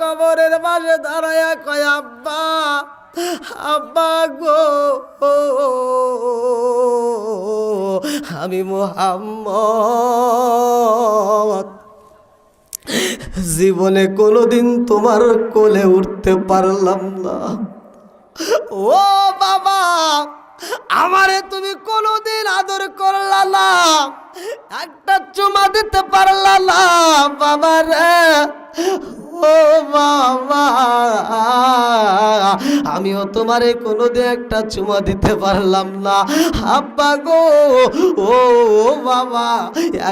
কবরের পাশে দাঁড়ায়া কয় আব্বা আব্বা গো আমি মুহাম্মদ জীবনে কোনোদিন তোমার কোলে উঠতে পারলাম না। ও বাবা আমারে তুমি কোনোদিন আদর করলা না, একটা চুমা দিতে পারলা না বাবা রে। ও বাবা আমিও তোমারে কোনোদিন একটা চুমা দিতে পারলাম না আব্বা গো। ও বাবা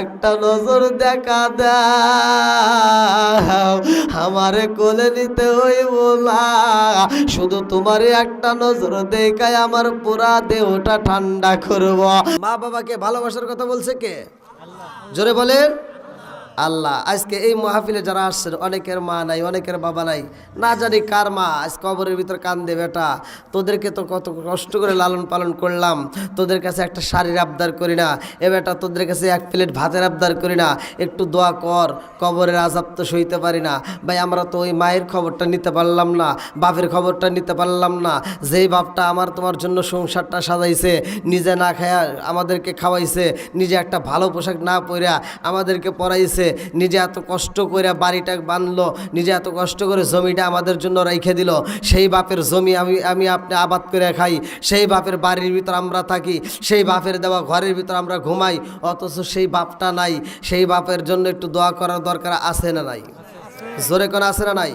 একটা নজর দেখা দাও, আমারে কোলে নিতে হইব না, শুধু তোমারে একটা নজর দেখায় আমার পুরা দেহটা ঠান্ডা করব। মা বাবাকে ভালোবাসার কথা বলছে কে? জোরে বলেন আল্লাহ। আজকে এই মাহফিলে যারা আসছেন অনেকের মা নাই, অনেকের বাবা নাই, না জানি কার মা আজ কবরের ভিতর কান্দে। বেটা তোদেরকে তো কত কষ্ট করে লালন পালন করলাম, তোদের কাছে একটা শাড়ির আবদার করি না? এ বেটা তোদের কাছে এক প্লেট ভাতের আবদার করি না? একটু দোয়া কর, কবরের আযাব তো সইতে পারি না ভাই। আমরা তো ওই মায়ের খবরটা নিতে পারলাম না, বাপের খবরটা নিতে পারলাম না, যেই বাপটা আমার তোমার জন্য সংসারটা সাজাইছে, নিজে না খায়া আমাদেরকে খাওয়াইছে, নিজে একটা ভালো পোশাক না পরা আমাদেরকে পরাইছে, নিজে এত কষ্ট করে বাড়িটা বানলো, নিজে এত কষ্ট করে জমিটা আমাদের জন্য রেখে দিল। সেই বাপের জমি আমি আপনি আবাদ করে খাই, সেই বাপের বাড়ির ভিতর আমরা থাকি, সেই বাপের দেওয়া ঘরের ভিতর আমরা ঘুমাই, অথচ সেই বাপটা নাই। সেই বাপের জন্য একটু দোয়া করার দরকার আছে না নাই? জোরে কোন আছে না নাই?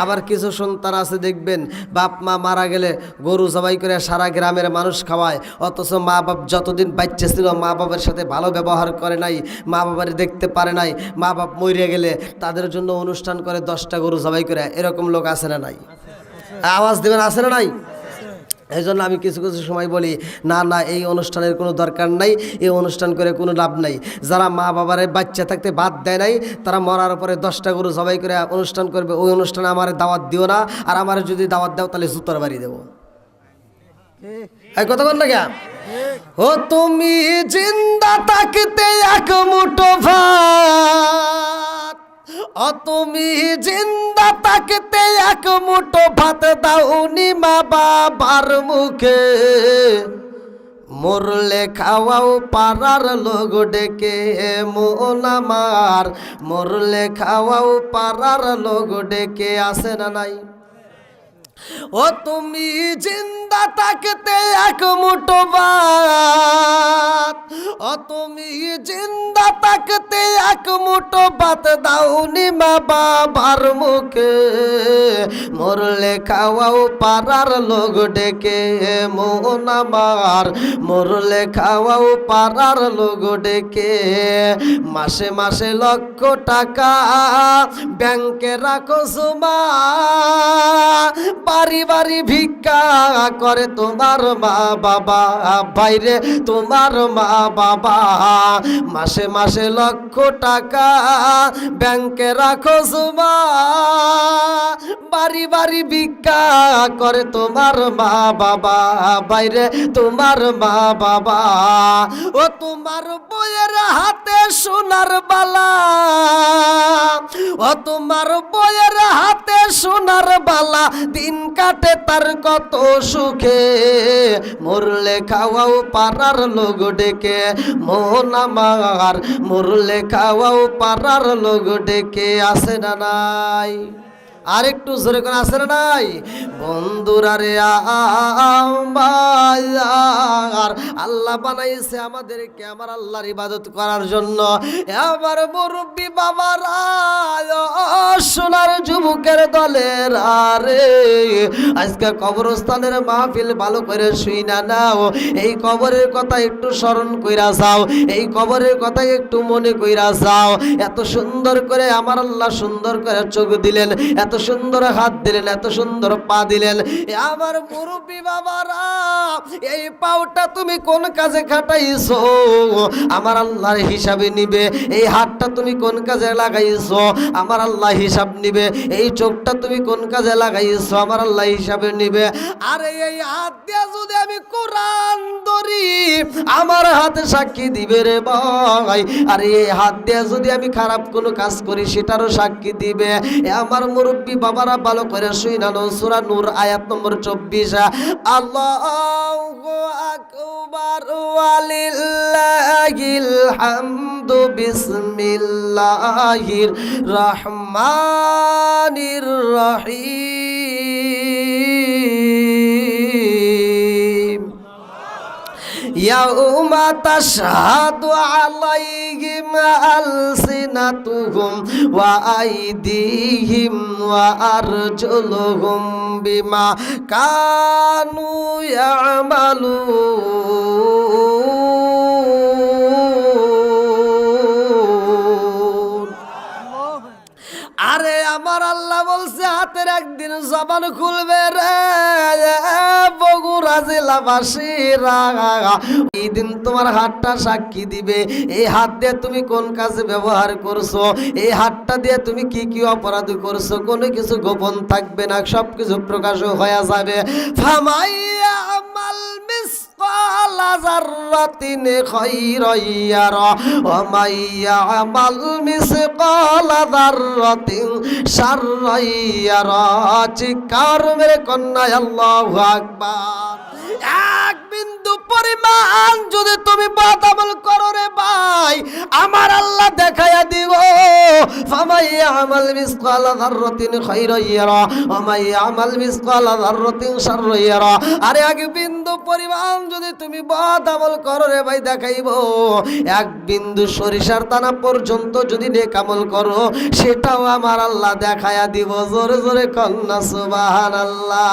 আবার কিছু সন্তান আছে দেখবেন বাপ মা মারা গেলে গরু জবাই করে সারা গ্রামের মানুষ খাওয়ায়, অথচ মা বাপ যতদিন বাচ্চা ছিল মা বাবার সাথে ভালো ব্যবহার করে নাই, মা বাবার দেখতে পারে নাই। মা বাপ মরে গেলে তাদের জন্য অনুষ্ঠান করে 10টা গরু জবাই করে, এরকম লোক আছে না নাই? আওয়াজ দেবেন আছে না নাই? এই জন্য আমি কিছু কিছু সময় বলি না না এই অনুষ্ঠানের কোনো দরকার নাই, এই অনুষ্ঠান করে কোনো লাভ নাই। যারা মা বাবারে বাচ্চা থাকতে বাদ দেয় নাই তারা মরার পরে 10টা গরু জবাই করে অনুষ্ঠান করবে, ওই অনুষ্ঠানে আমার দাওয়াত দিও না, আর আমার যদি দাওয়াত দাও তাহলে জুতার বাড়ি দেবো। এই কথা বল না কেন? ও তুমি জিন্দা থাকতে এক মুঠো ভাত, ও তুমি জিন্দা থাকতে এক মুঠো ভাত দাওনি মা বাবার মুখে, মরলে খাওয়াও পাড়ার লোক ডেকে মন আমার, মরলে খাওয়াও পাড়ার লোক ডেকে আসে না নাই? ও তুমি জিন্দা থাকতে এক মুঠো ভাত, ও তুমি জিন্দা থাকতে এক মুঠো ভাত দাওনি মা বাবার মুখে, মরলে খাওয়াও পাড়ার লোক ডেকে মন আমার, মরলে খাওয়াও পাড়ার লোক ডেকে। মাসে মাসে লক্ষ টাকা ব্যাংকে রাখো জমা, বাড়ি বাড়ি ভিক্ষা করে তোমার মা বাবা, বাইরে তোমার মা বাবা। মাসে মাসে লক্ষ টাকা ব্যাংকে রাখো জমা, বাড়ি বাড়ি ভিক্ষা করে তোমার মা বাবা, বাইরে তোমার মা বাবা। ও তোমার বইয়ের হাতে সোনার বালা, ও তোমার বইয়ের হাতে সোনার বালা, দিন কাটে তার কত সুখে, মরলে খাওয়াও পাড়ার লোক ডেকে মন আমার, মরলে খাওয়াও পাড়ার লোক ডেকে আসে না নাই? আর একটু জোরে করে আসে না নাই? বন্ধুরা রে আমার আল্লাহ বানাইছে আমাদেরকে আমার আল্লাহর ইবাদত করার জন্য। আমার মুরব্বী বাবারা, সোনার যুবকের দলের আরে আজকে কবরস্থানের মাহফিল ভালো করে শুই না নাও, এই কবরের কথা একটু স্মরণ কইরা যাও, এই কবরের কথা একটু মনে কইরা যাও। এত সুন্দর করে আমার আল্লাহ সুন্দর করে চোখ দিলেন, এত সুন্দর হাত দিলেন, এত সুন্দর পা দিলেন। আমার মুরব্বী বাবারা, এই পাওটা তুমি কোন কাজে খাটাইছো আমার আল্লাহর হিসাবে নিবে। এই হাতটা তুমি কোন কাজে লাগাইছো আমার আল্লাহ হিসাব হিসাব নিবে, এই চোখটা তুমি কোন কাজে লাগাইছো আমার আল্লাহ হিসাবে নিবে। আরে এই হাত দিয়ে যদি আমি কোরআন ধরি আমার হাতে সাক্ষী দিবে রে ভাই। আর এই হাত দিয়ে যদি আমি খারাপ কোনো কাজ করি সেটারও সাক্ষী দিবে। আমার মুরব্বী বাবারা ভালো করে শুনানো সূরা নূর আয়াত নম্বর 24, আল্লাহু আকবার ওয়ালিল্লাহিল হামদু বিসমিল্লাহির রহমানির রহিম ইয়াউমা তাশহাদু আলাইহিম আলসিনাতুহুম ওয়া আইদিহিম ওয়া আরজুলুহুম বিমা কানু ইয়ামালুন। আরে আমার আল্লাহ বলছে হাতের একদিন জবান খুলবে রে বগুড়া জেলাবাসীরা, এই দিন তোমার হাতটা সাক্ষী দিবে। এই হাত দিয়ে তুমি কোন কাজে ব্যবহার করছো, এই হাতটা দিয়ে তুমি কি কি অপরাধ করছো, কোনো কিছু গোপন থাকবে না, সব কিছু প্রকাশ হয়ে যাবে। ফামাইয়া আমাল মিসকালা যাররাতিন খায়রান ইয়ারা ওয়া মাইয়া আমাল মিসকালা যাররাতিন শাররান ইয়ারা। চিৎকার মেরে কন্যা আল্লাহু আকবার। এক বিন্দু পরিমাণ যদি তুমি বদ আমল করো রে ভাই আমার আল্লাহ দেখায়া দিব। ফামাইয়া আমাল মিসকালা যাররাতিন খায়রান ইয়ারা ওয়া মাইয়া আমাল মিসকালা যাররাতিন শাররান ইয়ারা। আরে এক বিন্দু পরিমাণ যদি তুমি বদ আমল করো রে ভাই দেখাইব। এক বিন্দু সরিষার দানা পর্যন্ত যদি নেক আমল করো সেটাও আমার আল্লাহ দেখায়া দিব। জোরে জোরে কন্যা সুবহানাল্লাহ।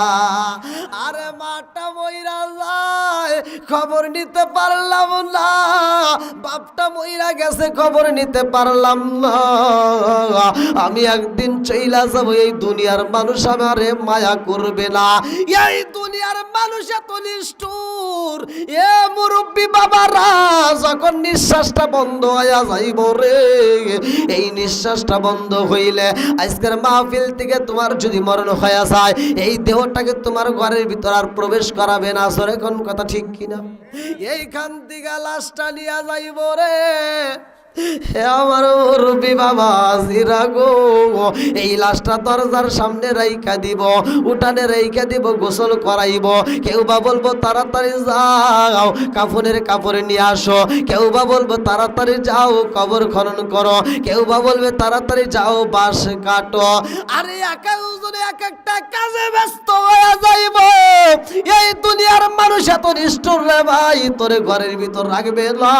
আরে মাটা মইরা যায় খবর নিতে পারলাম না, বাপটা মইরা গেছে খবর নিতে পারলাম না। আমি একদিন চইলা যাব, এই দুনিয়ার মানুষ আমারে মায়া করবে না। এই দুনিয়ার মানুষ এত নিষ্ঠুর। এ মুরব্বী বাবারা যখন নিঃশ্বাসটা বন্ধ হইয়া যাইব রে, এই নিঃশ্বাসটা বন্ধ হইলে আজকের মাহফিল থেকে তোমার যদি মরণ হয়ে যায় এই দেহটাকে তোমার ঘরের ভিতর আর প্রবেশ করাবে না। সরে কোন কথা ঠিক কিনা? এইখান থেকে লাশটা নিয়ে যাইব রে আমার মুরব্বী বাবা জিরা গো, এই লাশটা দরজার সামনে রাইখা দিব, উঠানে রাইখা দিব, গোসল করাইব। কেউ বা বলবো তাড়াতাড়ি যাও কাফনের কাপড় নিয়ে আসো, কেউ বা বলবো তাড়াতাড়ি যাও কবর খনন করো, কেউ বা বলবে তাড়াতাড়ি যাও বাঁশ কাটো। আরে এক একজনে এক একটা কাজে ব্যস্ত হয়ে যাইব। এই দুনিয়ার মানুষ এত নিষ্ঠুর রে ভাই, তোরে ঘরের ভিতর রাখবে না।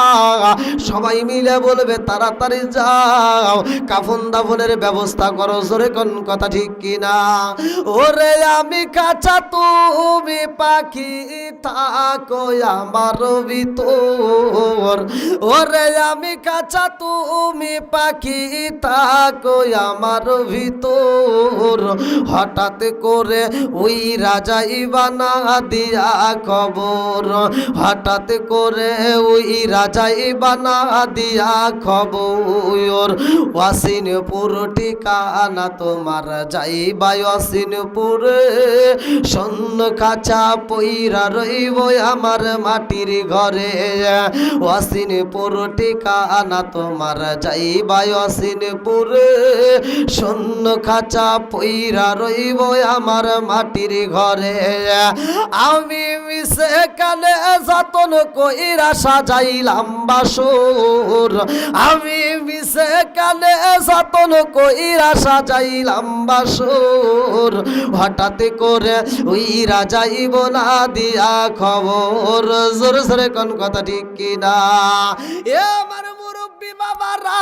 সবাই মিলে বলবে তাড়াতাড়ি যাও কাফন দাফনের ব্যবস্থা করো। জোরে কোন কথা ঠিক কিনা? ওরে আমি কাঁচা তুমি পাখি থাকো আমার ভিতর, ওরে আমি কাঁচা তুমি পাখি থাকো আমার ভিতর। হঠাৎ করে ওই রাজাই বানা দিয়া খবর, হঠাৎ করে ওই রাজাই বানা দিয়া খবর। ওয়াসিনপুর ঠিকানা তোমার যাইবা ওয়াসিনপুরে, শূন্য খাঁচা পইরা রইব আমার মাটির ঘরে। ওয়াসিনপুর ঠিকানা তোমার যাইবা ওয়াসিনপুরে, শূন্য খাঁচা পইরা রইব আমার মাটির ঘরে। আমি মিশে কানে যতন কইরা সাজাইলাম বাসর, আমি মিশে কানে যতন কইরা সাজাইলাম বাসর। হঠাৎ করে ওই রাজাইব না দিয়া খবর। জোরে জোরে কোন কথা ঠিক কিনা? এ আমার মুরব্বী বাবারা,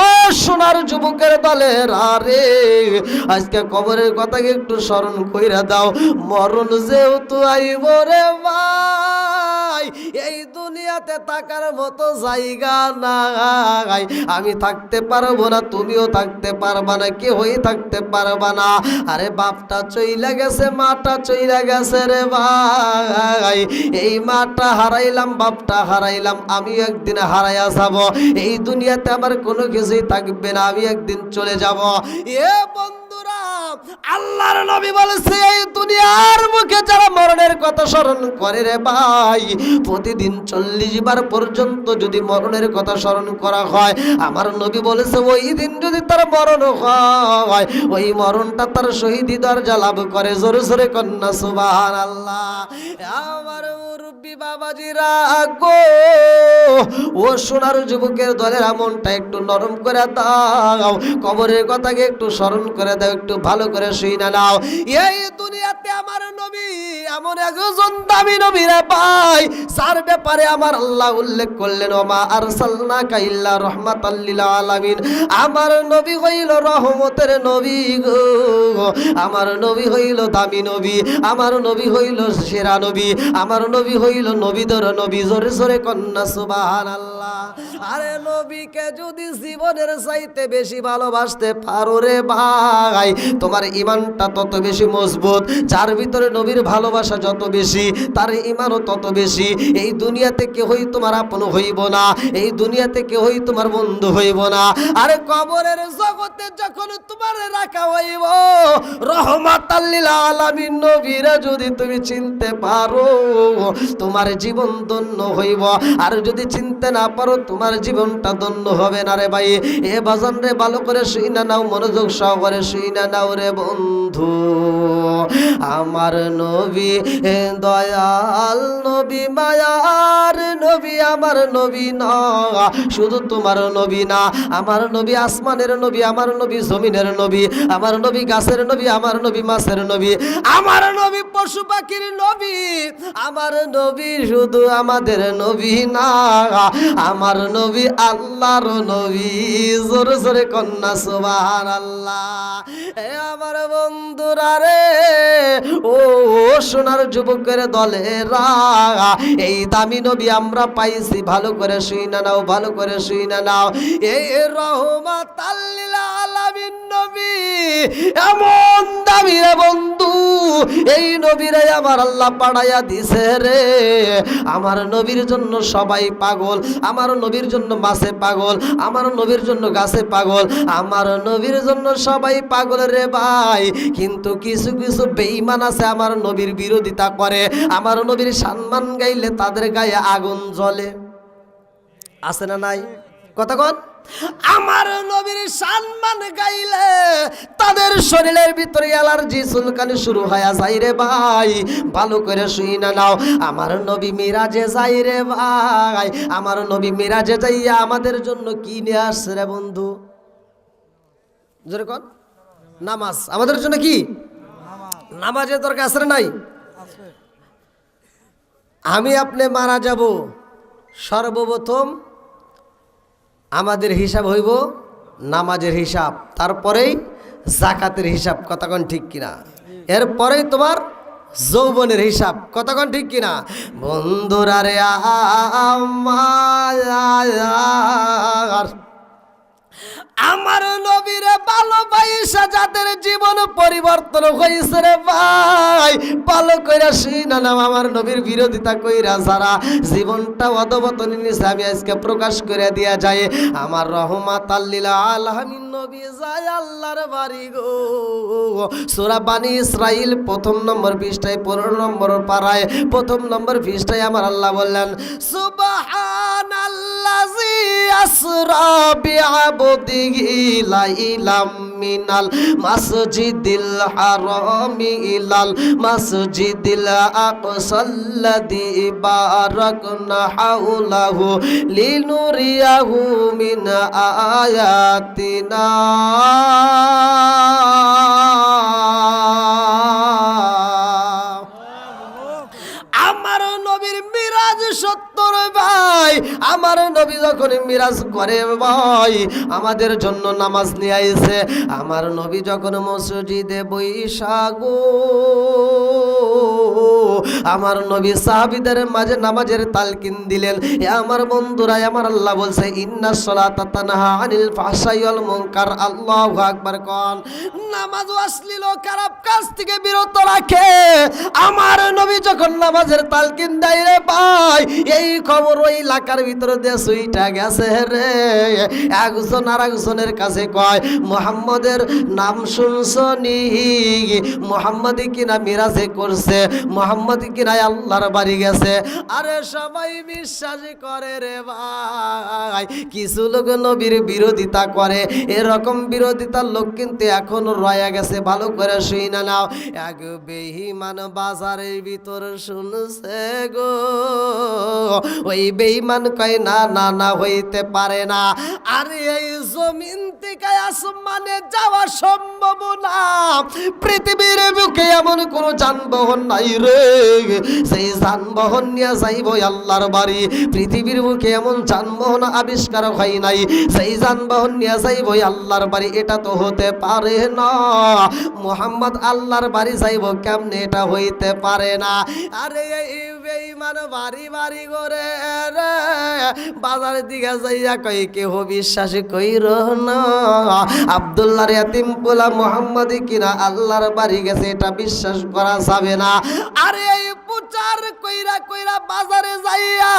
ও সোনার যুবকের দলের, আরে আজকে কবরের কথাকে একটু স্মরণ কইরা দাও। মরণ যেহেতু আইব রে ভাই, এই দুনিয়াতে থাকার মতো জায়গা নাই। আমি থাকতে পারবো না, তুমিও থাকতে পারবা না, কেউই থাকতে পারবা না। আরে বাপটা চইলা গেছে, মাটা চইলা গেছে রে ভাই। এই মাটা হারাইলাম, বাপটা হারাইলাম, আমি একদিন হারাইয়া যাব। এই এই দুনিয়াতে আমার কোনো কিছুই থাকবে না, আমি একদিন চলে যাব। এ বন্ধুরা, আল্লাহর নবী বলেছে এই দুনিয়ার মুখে যারা মরণের কথা স্মরণ করে রে ভাই, প্রতিদিন 40 বার পর্যন্ত যদি মরণের কথা স্মরণ করা হয়, আমার নবী বলেছে ওই দিন যদি তার মরণ হয়, ওই মরণটা তার শহীদি দরজা লাভ করে। জোরে জোরে কন্যা সুবহানাল্লাহ। আমার মুরব্বি বাবাজিরা গো, ও সোনার যুবকের দলের মনটা একটু নরম করে দাও, কবরের কথাকে একটু স্মরণ করে দাও, একটু ভালো করে শুনে নাও। এই দুনিয়াতে আমার নবী এমন একজন দামি নবী রে ভাই, যার ব্যাপারে আমার আল্লাহ উল্লেখ করলেন ওমা আরসালনাকা ইল্লা রাহমাতাল লিল আলামিন। আমার নবী হইল রহমতের নবী গো, আমার নবী হইল দামি নবী, আমার নবী হইল সেরা নবী, আমার নবী হইল নবীদের নবী। জোরে জোরে কন্যা সুবহানাল্লাহ। আরে নবীকে যদি জীবনের চাইতে বেশি ভালোবাসতে পারো রে ভাই, তোমার ঈমানটা তত বেশি মজবুত। যার ভিতরে নবীর ভালোবাসা যত বেশি, তার ঈমানও তত বেশি। এই দুনিয়াতে কেউই তোমার আপন হইব না, এই দুনিয়াতে কেউই তোমার বন্ধু হইব না। আরে কবরের জগতে যখন তোমার রাখা হইব, রহমাতাল লিল আলামিন নবীরা যদি তুমি চিনতে পারো, তোমার জীবন ধন্য হইব। আর যদি চিনতে না পারো, তোমার জীবনটা ধন্য হবে না রে ভাই। এ বাজান রে, ভালো করে শুইনা নাও, মনোযোগ সহকারে শুইনা নাও রে বন্ধু। আমার নবী দয়াল নবী, মায়ার নবী, আমার নবী না শুধু তোমার নবী না, আমার নবী আসমানের নবী, আমার নবী জমিনের নবী, আমার নবী গাছের নবী, আমার নবী মাছের নবী, আমার নবী পশু পাখির নবী, আমার নবী শুধু আমাদের নবী না, আমার নবী আল্লাহর নবী। জোরে জোরে কন্যা সুবহানাল্লাহ। এ আমার বন্ধুরা রে, ও সোনার যুবকের দলেরা, এই দামি নবী আমরা পাইছি, ভালো করে শুইনা নাও, ভালো করে শুইনা নাও। এই রহমাতাল লিল আলামিন নবী এমন দামি রে বন্ধু, এই নবীরে আমার আল্লাহ পাঠাইয়া দিছে রে। আমার নবীর জন্য সবাই পাগল, আমার নবীর জন্য মাছে পাগল, আমার নবীর জন্য গাছে পাগল, আমার নবীর জন্য সবাই পাগল রে ভাই। কিন্তু কিছু কিছু বেঈমান আছে, আমার নবীর বিরোধিতা করে, আমার নবীর সম্মান গাইলে তাদের গায়ে আগুন জ্বলে। আছে না নাই? কথা কন। আমার নবীর সম্মান গাইলে তাদের শরীরের ভিতরে অ্যালার্জি চুলকানি শুরু হয়ে যায় রে ভাই। ভালো করে শুইনা নাও, আমার নবী মিরাজে যাই রে ভাই, আমার নবী মিরাজে যাইয়া আমাদের জন্য কি নিয়ে আসছে রে বন্ধু? জোরে কন। নামাজ। আমাদের জন্য কি? নামাজের দরকার আছে না নাই? আমি আপনি মারা যাব, সর্বপ্রথম আমাদের হিসাব হইব নামাজের হিসাব, তারপরেই জাকাতের হিসাব। কথাক্ষণ ঠিক কিনা? এরপরেই তোমার যৌবনের হিসাব। কথাক্ষণ ঠিক কিনা? বন্ধুরা রে, আমার নবীরে ভালোবাসা যাদের জীবন পরিবর্তন হয়েছে রে ভাই, ভালো কইরা শুইনা নাও। আমার নবীর বিরোধিতা কইরা যারা জীবনটা অধপতনে নিছে, আমি আজকে প্রকাশ করে দিয়া যায়, আমার রহমাতাল লিল আলামিন নবী যায় আল্লাহর বাড়ি গো। সূরা বানী ইসরাইল 1 নম্বর পৃষ্ঠায় 15 নম্বর পারায় 1 নম্বর পৃষ্ঠায় আমার আল্লাহ বললেন, সুবহানাল্লাযী আসরা বিআবদিহি লাইলাম মিনাল মাসজিদিল হারামি ইলাল মাসজিদিল আকসাল্লাযী বারাকনা হাওলাহু লিনুরিয়াহু মিন আয়াতিনা। আমার নবীর মিরাজ সত্তর ভাই, আমার নবী যখন মিরাজ করে ভাই, আমাদের জন্য নামাজ নিয়ে আইছে। আমার নবী যখন মসজিদে বৈশাগো, আমার নবী সাহাবীদের মাঝে নামাজের তালকিন দিলেন। এ আমার বন্ধুরা, আমার আল্লাহ বলছে, ইন্নাস সালাতা তানহা আনিল ফাহশাই ওয়াল মুনকার। আল্লাহু আকবার কোন। নামাজ অশ্লীল ও খারাপ কাজ থেকে বিরত রাখে। আমার নবী যখন নামাজের তালকিন দেয় রে ভাই, এই খবর ওই এলাকার ভিতরে দিয়ে সুইটা গেছে রে। একজন আর একজনের কাছে কয় মুহাম্মদের নাম শুনছনি, মুহাম্মদ কিনা মিরাজে করছে, মুহাম্মদ কিনা আল্লাহর বাড়ি গেছে। আরে সবাই বিশ্বাস করে রে ভাই, কিছু লোক নবীর বিরোধিতা করে। এরকম বিরোধিতার লোক কিন্তু এখন রয়ে গেছে, ভালো করে শুই না নাও। এক বেঈমান বাজারের ভিতর শুনছে গো, ওই বেঈমান কয় না না না হইতে পারে না। আরে এই জমিন থেকে আসমানে যাওয়া সম্ভব না, পৃথিবীর বুকে এমন কোন যানবাহন নাই রে সেই যানবাহন নিয়ে যাইব আল্লাহর বাড়ি। পৃথিবীর বুকে এমন যানবাহন আবিষ্কার হয় নাই সেই যানবাহন নিয়ে যাইব আল্লাহর বাড়ি। এটা তো হতে পারে না, মুহাম্মদ আল্লাহর বাড়ি যাইব কেমনে? এটা হইতে পারে না। আরে এই বেঈমান বাড়ি বাড়ি করে রে বাজারের দিকে যাইয়া কই কেহ বিশ্বাস কইর না, আব্দুল্লাহর ইয়াতিম পোলা মুহাম্মদ কিনা আল্লাহর বাড়ি গেছে, এটা বিশ্বাস করা যাবে না। আরে এই প্রচার কইরা কইরা বাজারে যাইয়া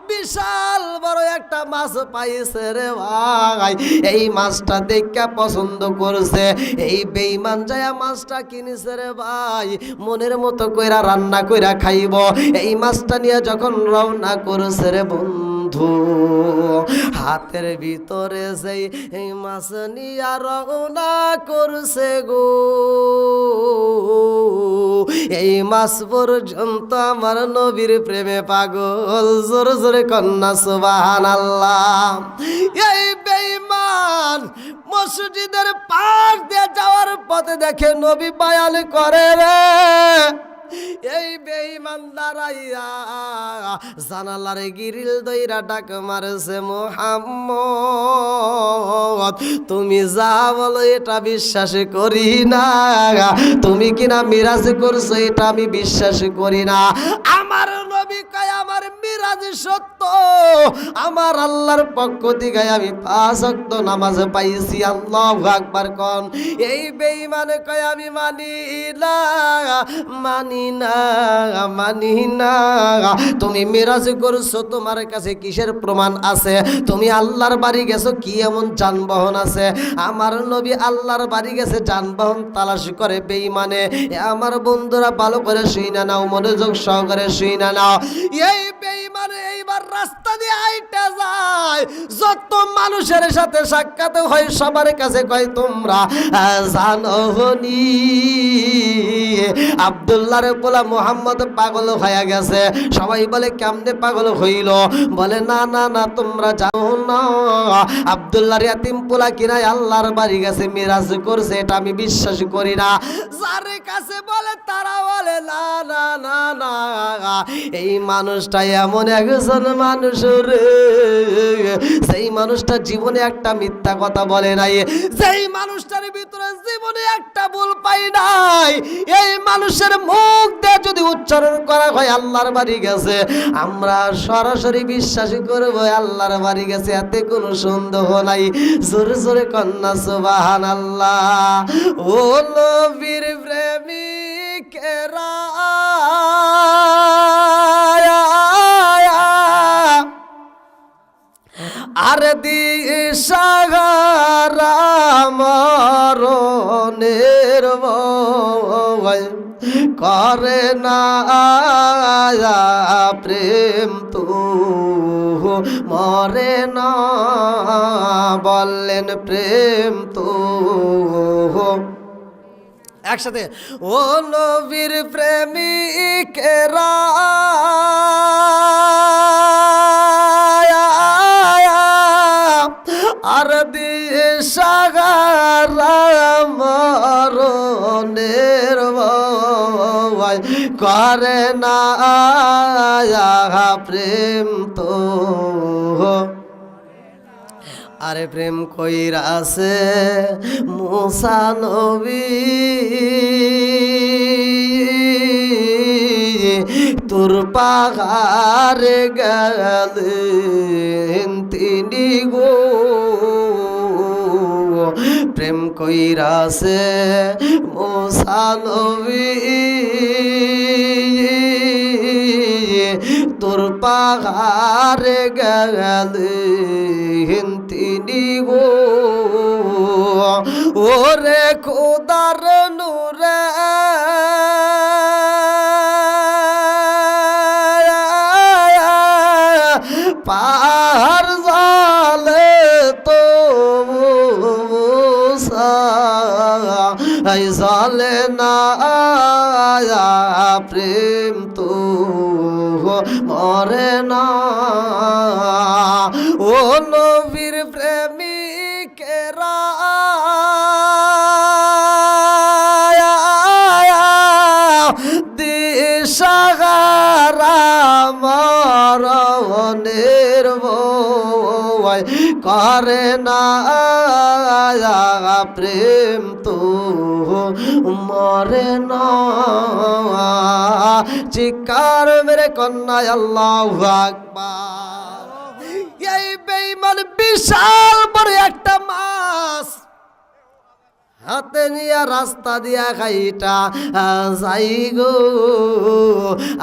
বিশাল বড় একটা মাছ পাইছে রে ভাই। এই মাছটা দেখা পছন্দ করছে, এই বেঈমান যায়া মাছটা কিনেছে রে ভাই, মনের মতো কইরা রান্না কইরা খাইব। এই মাছটা নিয়ে যখন রওনা করছে রে বন্ধু, হাতের ভিতরে সেই এই মাছ নিয়ে রওনা করছে গো। এই মাছ পর্যন্ত আমার নবীর প্রেমে পাগল, জোরে জোরে কন্যা সুবহানাল্লাহ। এই বেঈমান মসজিদের পাশ দিয়ে যাওয়ার পথে দেখে নবী বয়ান করে রে, এই বেঈমান দাঁড়াইয়া জানালার গিরিল দইরা ডাক মারছে মুহাম্মদ তুমি যা বলো এটা বিশ্বাস করি না, তুমি কিনা মিরাজ করছো এটা আমি বিশ্বাস করি না। আমার নবী কয় আমার মিরাজ সত্য, আমার আল্লাহর পক্ষ থেকে আমি 5 ওয়াক্ত নামাজ পাইছি, আল্লাহু আকবার কোন। এই বেঈমান কয় আমি মানি না মানি না মানি না। তুমি মিরাজ করছো, তোমার কাছে কিসের প্রমাণ আছে? তুমি আল্লাহর বাড়ি গেছো, কি এমন যানবাহন আছে? আমার নবী আল্লাহর বাড়ি গেছে, যানবাহন তালাশ করে বেঈমানে। আমার বন্ধুরা ভালো করে শুই না নাও, মনোযোগ সহকারে শুই না নাও। এই বেঈমানে এইবার রাস্তা দিয়ে আইটা যায়, যত মানুষের সাথে সাক্ষাৎ হয় সবার কাছে কয় তোমরা জানো নি আব্দুল্লাহর পোলা মুহাম্মদ পাগল হয়ে গেছে। সবাই বলে কেমনে পাগল হইল? বলে না না না তোমরা জানো না, আব্দুল্লাহর ইয়াতিম পোলা কিনা আল্লাহর বাড়ি গেছে, মিরাজ করছে, এটা আমি বিশ্বাস করি না। যার কাছে বলে তারা বলে না না না না, এই মানুষটা এমন একজন মানুষ রে, সেই মানুষটা জীবনে একটা মিথ্যা কথা বলে নাই, সেই মানুষটার ভিতরে জীবনে একটা ভুল পাই নাই। এই মানুষের মুখ দিয়ে যদি উচ্চারণ করা হয় আল্লাহর বাড়ি গেছে, আমরা সরাসরি বিশ্বাস করব আল্লাহর বাড়ি গেছে, এতে কোনো সন্দেহ নাই। জোরে জোরে কন্যা সুবহানাল্লাহ। ও নবীর প্রেমিকেরা আর দিশাহারা মরণের ভয় করে না প্রেম তো মরে না, বললেন প্রেম তো একসাথে। ও নবীর প্রেমিকেরা আর দিশাহারা মরণের ভয় করে না প্রেম তো। আরে প্রেম কইরা আছে মুসা নবী, তোর পাহাড়ে গেলেন তিনি গো। প্রেম কইরা আছে মুসা নবী, তোর দূর পাহাড়ে গেলেন তিনি গো ওরে খোদার নূরে পাহাড় জালে তো জালে না প্রেম তো মরে না ও নবীর প্রেমিকেরা দিশাহারা মরণের ভয় করে না প্রেম তো মরে না চিৎকার মেরে কন্যা আল্লাহু আকবার এই বেঈমান বিশাল বড় একটা মাছ হাতে নিয়ে রাস্তা দিয়া খাইটা যাই গো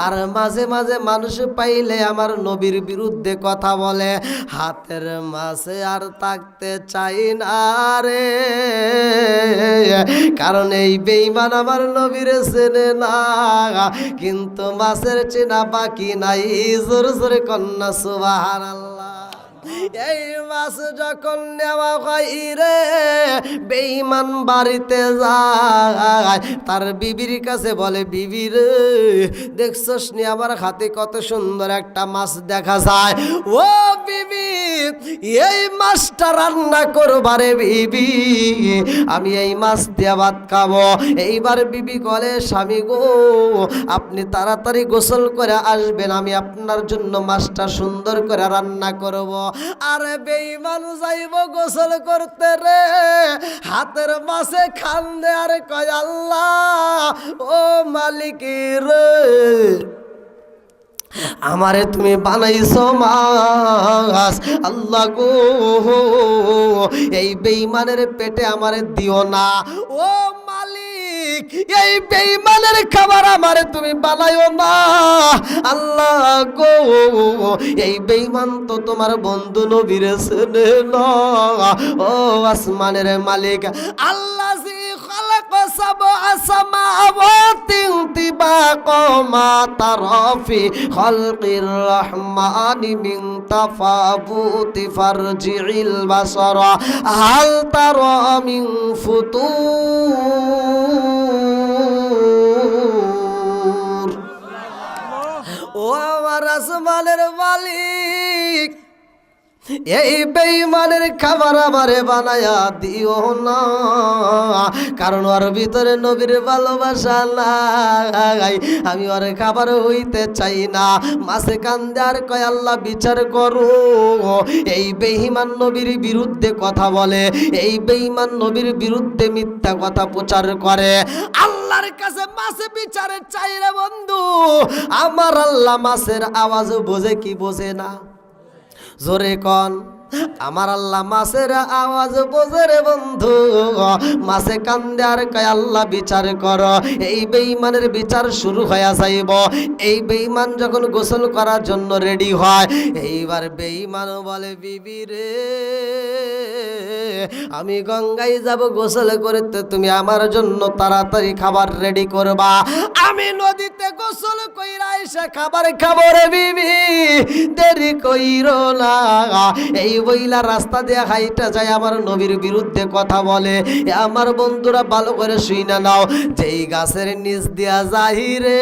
আর মাঝে মাঝে মানুষ পাইলে আমার নবীর বিরুদ্ধে কথা বলে হাতের মাছে আর থাকতে চাই না রে কারণ এই বেঈমান আমার নবীর চেনে না কিন্তু মাছের চেনা বাকি নাই জোর জোরে কন্যা সুবহানাল্লাহ এই মাছ যখন নেওয়া হয় রে বেঈমান বাড়িতে যায় তার বিবির কাছে বলে বিবি রে দেখছস নি আমার হাতে কত সুন্দর একটা মাছ দেখা যায় ও বিবি এই মাছটা রান্না করবারে বিবি আমি এই মাছ দিয়ে ভাত খাবো এইবার বিবি বলে স্বামী গো আপনি তাড়াতাড়ি গোসল করে আসবেন আমি আপনার জন্য মাছটা সুন্দর করে রান্না করব আরে বেঈমান যাইব গোসল করতে রে হাতের মাছে খান দে আর কয় আল্লাহ ও মালিক রে আমারে তুমি বানাইছো মাছ আল্লাহ গো এই বেঈমানের পেটে আমারে দিও না ও মালিক এই বেঈমানের খাবার আমারে তুমি বানাইও না আল্লাহ গো এই বেঈমান তো তোমার বন্ধু নবীর চেনে না ও আসমানের মালিক আল্লাহ জি খালাক সাবআ সামাওয়াতি তিবাকা মা তারাফি খালকির রহমানি মিন তাফাবুতি ফারজিল বাসারা হাল তারা মিন ফুতুর ও আমার আসমানের মালিক এই বেঈমানের খাবার আমারে বানায়া দিও না কারণ ওর ভিতরে নবীর ভালোবাসা নাই আমি ওর খাবার হইতে চাই না মাছে কান্দে আর কয় আল্লাহ বিচার করো এই বেঈমান নবীর বিরুদ্ধে কথা বলে এই বেঈমান নবীর বিরুদ্ধে মিথ্যা কথা প্রচার করে আল্লাহর কাছে মাছে বিচারে চাই রে বন্ধু আমার আল্লাহ মাছের আওয়াজ বোঝে কি বোঝে না জোরে কন আমার আল্লাহ মাছের আওয়াজ বোঝে রে বন্ধু মাছে কান্দে আর কয় আল্লাহ বিচার কর এই বেঈমানের বিচার শুরু হয়ে যাইব এই বেঈমান যখন গোসল করার জন্য রেডি হয় এইবার বেঈমান বলে বিবি রে আমি গঙ্গায় যাব গোসল করতে তুমি আমার জন্য তাড়াতাড়ি খাবার রেডি করবা আমি নদীতে গোসল কইরা এসে খাবার খাবো রে বিবি দেরি কইরো না এই বইলা রাস্তা দিয়ে হাইটা যায় আমার নবীর বিরুদ্ধে কথা বলে আমার বন্ধুরা ভালো করে শুইনা নাও যেই গাছের নিচ দিয়া যাই রে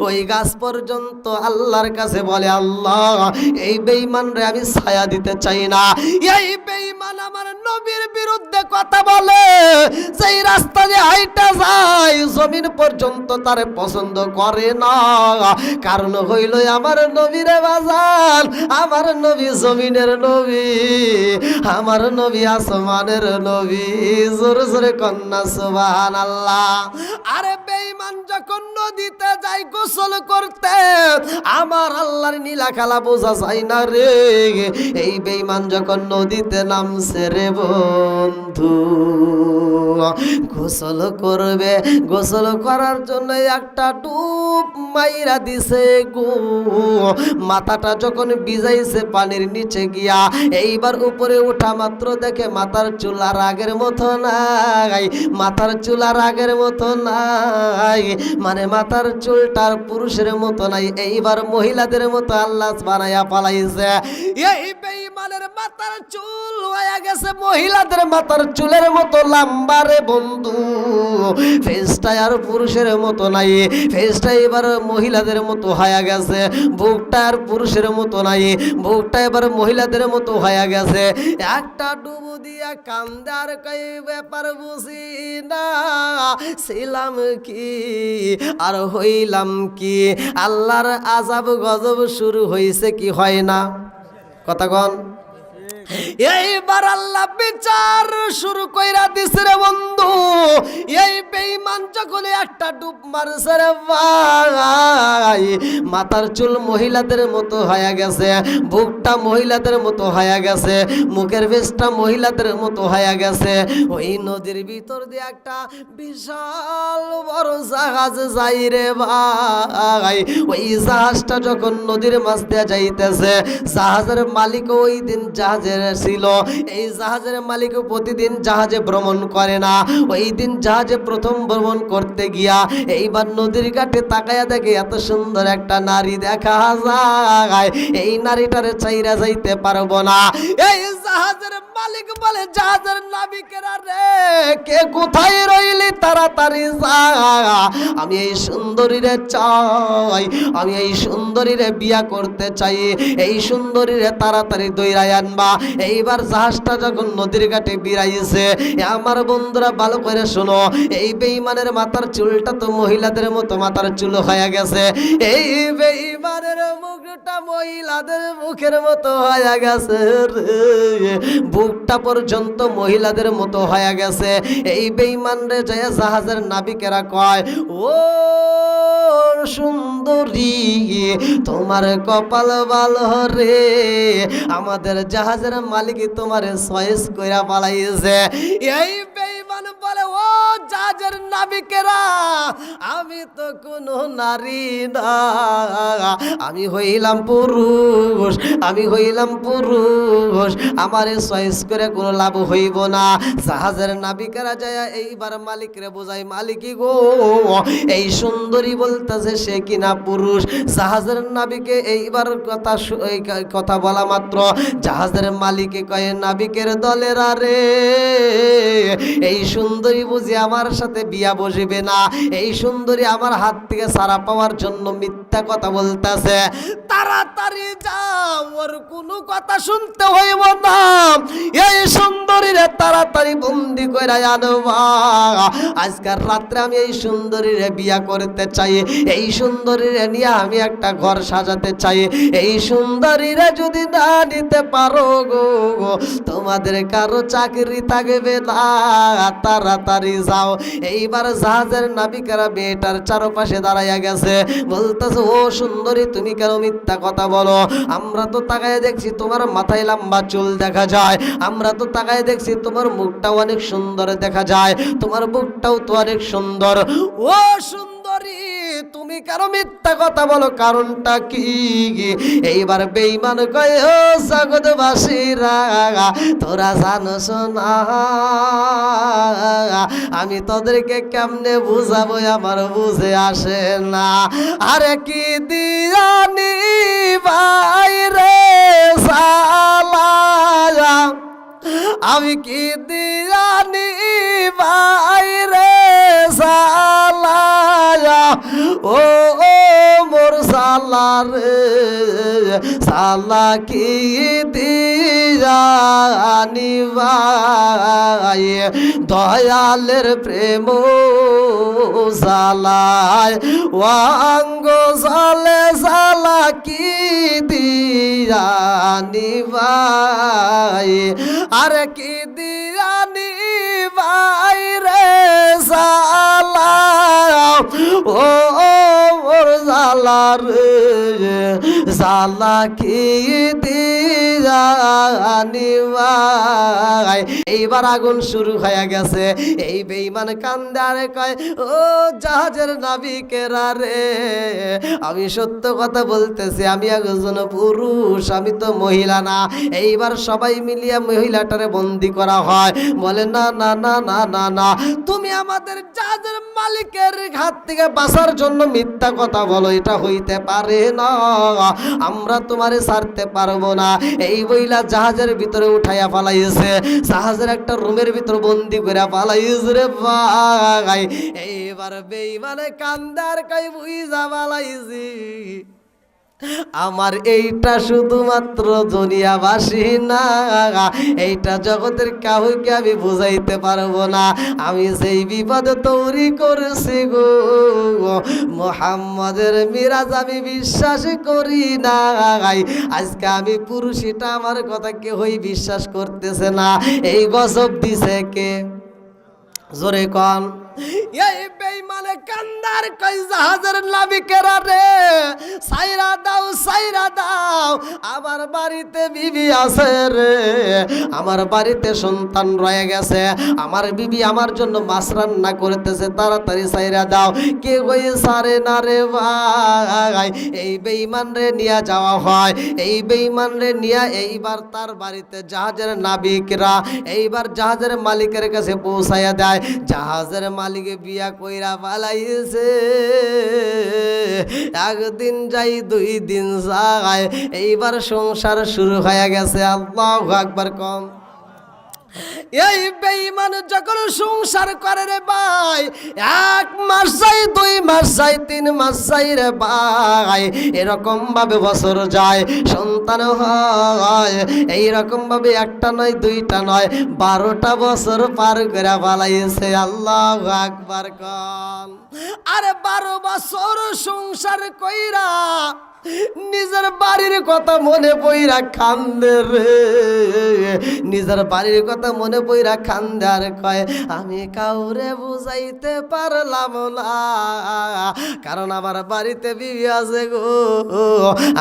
ওই গাছ পর্যন্ত আল্লাহর কাছে বলে আল্লাহ এই বেঈমান রে আমি ছায়া দিতে চাই না এই বেঈমান আমার নবীর বিরুদ্ধে কথা বলে যেই রাস্তা দিয়ে হাইটা যায় জমিন পর্যন্ত তারে পছন্দ করে না কারণ হইল আমার নবীরে বাজান আমার নবী জমিনের নবী আমার নবী আসমানের নবী জোরে জোরে কন্যা সুবহানাল্লাহ আরে বেঈমান যখন নদীতে যায় গোসল করতে আমার আল্লাহর নীলা খেলা বোঝা যায় না রে এই বেঈমান যখন নদীতে নামছে রে বন্ধু গোসল করবে গোসল গোসল করার জন্য একটা ডুব মাইরা দিছে গো। মাথাটা যখন ভিজাইছে পানির নিচে গিয়া, এইবার উপরে ওঠা মাত্র দেখে মাথার চুল আর আগের মতো নাই, মাথার চুল আর আগের মতো নাই, মানে মাথার চুলটার পুরুষের মতো নাই, এইবার মহিলাদের মতো আল্লাহ বানায়া পালাইছে। এই বেঈমানের মাথার চুল হয়ে গেছে মহিলাদের মাথার চুলের মতো লম্বা রে বন্ধু। ফেসটা আর পুরুষের মতো নাই, ফেসটা এবার মহিলাদের মতো হয়ে গেছে। বুকটা আর পুরুষের মতো নাই, বুকটা এবার মহিলাদের মতো হয়ে গেছে। একটা ডুবু দিয়া কান্দার কই ব্যাপার বুঝি না, ছিলাম কি আর হইলাম কি। আল্লাহর আযাব গজব শুরু হইছে কি হয় না? কথা কন। এইবার আল্লাহ বিচার শুরু কইরা দিছে রে বন্ধু। এই বেঈমান যখন একটা ডুব মারছে রে ভাই, মাথার চুল মহিলাদের মতো হয়ে গেছে, বুকটা মহিলাদের মতো হয়ে গেছে, মুখের বেশটা মহিলাদের মতো হয়ে গেছে। ওই নদীর ভিতর দিয়ে একটা বিশাল বড় জাহাজ যাই রে ভাই। ওই জাহাজটা যখন নদীর মাঝ দিয়ে যাইতেছে, জাহাজের মালিক ওই দিন জাহাজের ছিল। এই জাহাজের মালিক প্রতিদিন জাহাজে ভ্রমণ করে না, ওই দিন জাহাজে প্রথম ভ্রমণ করতে গিয়া এইবার নদীর ঘাটে তাকায়া দেখে এত সুন্দর একটা নারী দেখা যায়, এই নারীটারে চাইরা যাইতে পারবো না। এই জাহাজের মালিক বলে, জাহাজের নাবিকেরা রে, কে কোথায় রইলি, তাড়াতাড়ি যা, আমি এই সুন্দরীরে চাই, আমি এই সুন্দরীরে বিয়া করতে চাই, এই সুন্দরীরে তাড়াতাড়ি দইরাই আনবা। এইবার জাহাজটা যখন নদীর ঘাটে বিরাইছে, আমার বন্ধুরা ভালো করে শোনো, এই বেঈমানের মাথার চুলটা তো মহিলাদের মতো মাথার চুল হয়ে গেছে, এই বেঈমানের মুখটা মহিলাদের মুখের মতো হয়ে গেছে রে, বুকটা পর্যন্ত মহিলাদের মতো হয়ে গেছে। এই বেঈমান রে যায় জাহাজের নাবিকেরা কয়, ও সুন্দরী তোমার কপাল ভালো রে, আমাদের জাহাজের মালিক তোমার চয়েস কইরা পালাইছে। এই বেঈমান বলে, ও জাহাজের নাবিকেরা, আমি তো কোনো নারী না, আমি হইলাম পুরুষ, আমি হইলাম পুরুষ, আমারে চয়েস করে কোনো লাভ হইব না। জাহাজের নাবিকেরা যায় এইবার মালিকরে বোঝায়, মালিকই গো, এই সুন্দরী বলতেছে সে কিনা পুরুষ। জাহাজের নাবিকে এইবার কথা বলা মাত্র জাহাজের মালিকে কয়ে, নাবিকের দলেরা রে, এই সুন্দরী বুঝি আমার সাথে বিয়া বসিবে না, এই সুন্দরী আমার হাত থেকে ছাড়া পাওয়ার জন্য মিথ্যা কথা বলতেছে, তাড়াতাড়ি যাও, ওর কোনো কথা শুনতে হইব না, এই সুন্দরীরে তাড়াতাড়ি বন্দি করে আনবা, আজকাল রাত্রে আমি এই সুন্দরীরে বিয়া করতে চাই, এই সুন্দরীরে নিয়ে আমি একটা ঘর সাজাতে চাই, এই সুন্দরীরে যদি না নিতে পারো গো, তোমাদের কারো চাকরি থাকবে না, তাড়াতাড়ি যাও। এইবার জাহাজের নাবিকেরা মেয়েটার চারপাশে দাঁড়াইয়া গেছে, বলতেছে, ও সুন্দরী তুমি কেন মিথ্যা কথা বলো, আমরা তো তাকায় দেখছি তোমার মাথায় লম্বা চুল দেখা যায়, আমরা তো তাকায় দেখছি তোমার মুখটাও অনেক সুন্দর দেখা যায়, তোমার বুকটাও তো অনেক সুন্দর, ও সুন্দরী তুমি কেন মিথ্যা কথা বলো, কারণটা কি? এইবার বেঈমান কয়, ও জগৎবাসীরা তোরা জানোস না, আমি তোদেরকে কেমনে বুঝাবো আমার বুঝে আসে না, আরে কি দিয়ানি বাইরে সালা, আমি কি দিয়ানি বাইরে সালা, ও মোর সালা রে, সালা কি দিয়ানি ভাই, দয়ালের প্রেম সালায় ওয়াঙ্গ সালে, সালা কি দিয়ানি ভাই, আরে কি দিয়ানি ভাই রে সালা, ও মোর সালা রে, জালা কি দিয়ানি ভাই। এইবার আগুন শুরু হয়ে গেছে। এই বেঈমান কান্দে আর কয়, ও জাহাজের নাবিকেরা রে, আমি সত্য কথা বলতেছি, আমি একজন পুরুষ, আমি তো মহিলা না। এইবার সবাই মিলিয়ে মহিলাটারে বন্দি করা হয়। বলে না না না না না না, তুমি আমাদের জাহাজের মালিকের হাত থেকে বাঁচার জন্য মিথ্যা কথা বলো, এটা হইতে পারে না, আমরা তোমারে ছাড়তে পারবো না। এই বইলা জাহাজের ভিতরে উঠাইয়া পালাইছে, জাহাজের একটা রুমের ভিতর বন্দি করে পালাইছে রে ভাই। এইবার বেঈমানে কান্দার কই বুইঝা পালাইছি, আমার এইটা শুধুমাত্র দুনিয়াবাসী না, এইটা জগতের কাউকে আমি বুঝাইতে পারবো না। আমি সেই বিপদ তৈরি করেছি গো, মুহাম্মাদের মিরাজ আমি বিশ্বাস করি না। আজকে আমি পুরুষ, এটা আমার কথা কেউই বিশ্বাস করতেছে না। এই গজব দিছে কে? জোরে কন। এই বেঈমানে কান্দার কই জাহাজের নাবিকেরা রে, সাইরা দাও সাইরা দাও, আমার বাড়িতে বিবি আছে রে, আমার বাড়িতে সন্তান রয়ে গেছে, আমার বিবি আমার জন্য মাছ রান্না করতেছে, তাড়াতাড়ি সাইরা দাও। কে কই সারে না রে ভাই। এই বেঈমান রে নিয়ে যাওয়া হয়। এই বেঈমান রে নিয়ে এইবার তার বাড়িতে জাহাজের নাবিকরা এইবার জাহাজের মালিকের কাছে পৌঁছাইয়া দেয়। জাহাজের মালিকে বিয়া কইরা পালাইছে, একদিন যাই দুই দিন যায়, এইবার সংসার শুরু হয়ে গেছে। আল্লাহু আকবার কম। এই বেঈমান যখন সংসার করে রে ভাই, 1 মাস যায়, 2 মাস যায়, 3 মাস যায় রে ভাই, এরকম ভাবে বছর যায়, সন্তান হয়। এইরকম ভাবে একটা নয়, দুইটা নয়, 12টা বছর পার করে পালাইছে। আল্লাহু আকবার কন। আরে 12 বছর সংসার কইরা নিজের বাড়ির কথা মনে পইরা কান্দে রে, নিজের বাড়ির কথা মনে পইরা কান্দে আর কয়, আমি কাউরে বুঝাইতে পারলাম না, কারণ আমার বাড়িতে বিবি আছে গো,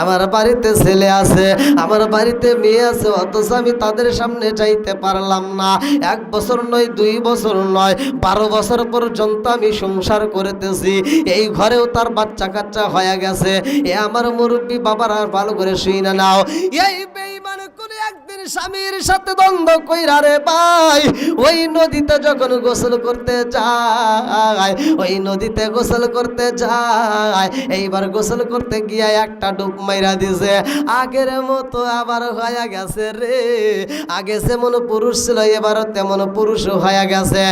আমার বাড়িতে ছেলে আছে, আমার বাড়িতে মেয়ে আছে, অথচ আমি তাদের সামনে যাইতে পারলাম না। 1 বছর নয়, 2 বছর নয়, 12 বছর পর্যন্ত আমি সংসার করতেছি। এই ঘরেও তার বাচ্চা কাচ্চা হয়ে গেছে। এ আমার মুরব্বী বাবারা ভালো করে শুই না নাও। এই বেঈমান কোন একদিন স্বামীর সাথে দ্বন্দ্ব কইরা রে ভাই, ওই নদীতে যখন গোসল করতে যায়, ওই নদীতে গোসল করতে যায়, এইবার গোসল করতে গিয়া একটা ডুব মাইরা দিছে। আগের মতো আবার হয়ে গেছে রে, আগে যেমন পুরুষ ছিল এবারও তেমন পুরুষ হয়ে গেছে।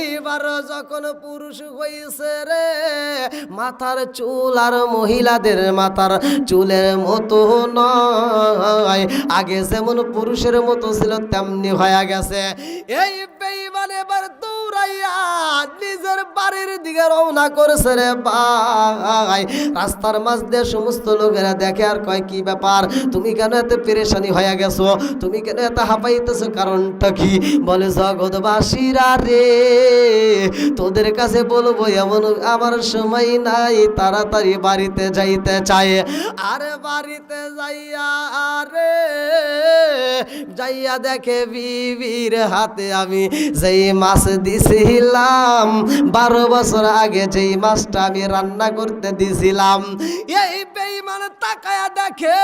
এইবার যখন পুরুষ হয়েছে রে, মাথার চুল আর মহিলাদের মাথার চুলের মতো নয়, আগে যেমন পুরুষের মতো ছিল তেমনি হয়ে গেছে। এই বেঈমান এবার দৌড়াইয়া নিজের বাড়ির দিকে রওনা করেছে রে ভাই। রাস্তার মাঝ দিয়ে সমস্ত লোকেরা দেখে আর কয়, কি ব্যাপার, তুমি কেন এত পেরেশানি হয়ে গেছো, তুমি কেন এত হাঁপাইতেছো, কারণটা কি? বলে, জগৎবাসীরা রে, তোদের কাছে বলবো এমন আমার সময় নাই, তাড়াতাড়ি বাড়িতে যাইতে চাই। আরে বাড়িতে যাইয়া আরে যাইয়া দেখে বিবির হাতে আমি যেই মাছ দিছিলাম, 12 বছর আগে যেই মাছটা আমি রান্না করতে দিছিলাম। এই বেঈমান তাকায়া দেখে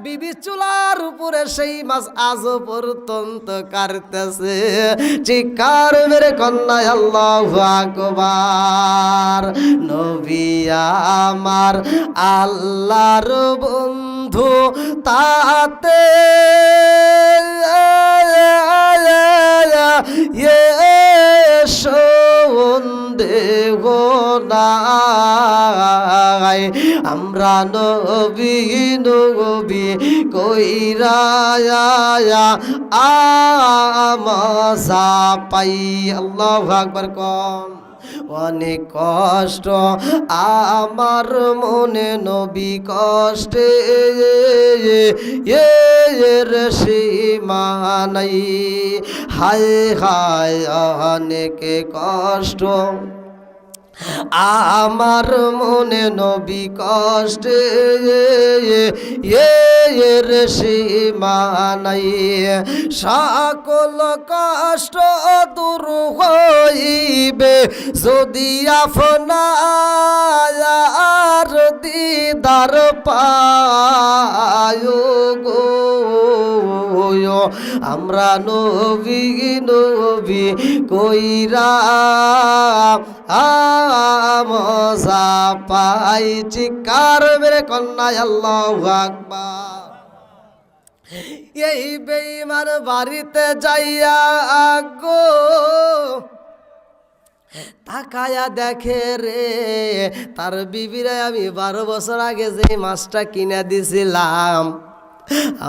বিবি চুলার উপরে সেই মাছ আজও পর্যন্ত কাটতেছে। চিৎকার মেরে কন্যা আল্লাহু আকবার। নবী আমার আল্লাহর বন্ধু, তাতে সন্দেহ নাই, আমরা নবী নবী কইরা আমসা পাই। আল্লাহু আকবার কম। অনেক কষ্ট আমার মনে নবী কষ্টে, এর সীমা নাই, হায় হায় অনেক কষ্ট আমার মনে নবী কষ্টে এর সীমা নাই, সকল কষ্ট দূর হইবে যদি আপনার দিদার পায় গো। আমরা নবী নবী কইরা মজা পাই, চিৎকার মেরে কন্যায় আল্লাহু আকবার। এই বেঈমান বাড়িতে যাইয়া গো তাকায়া দেখে রে তার বিবিরে আমি 12 বছর আগে যে মাছটা কিনে দিছিলাম,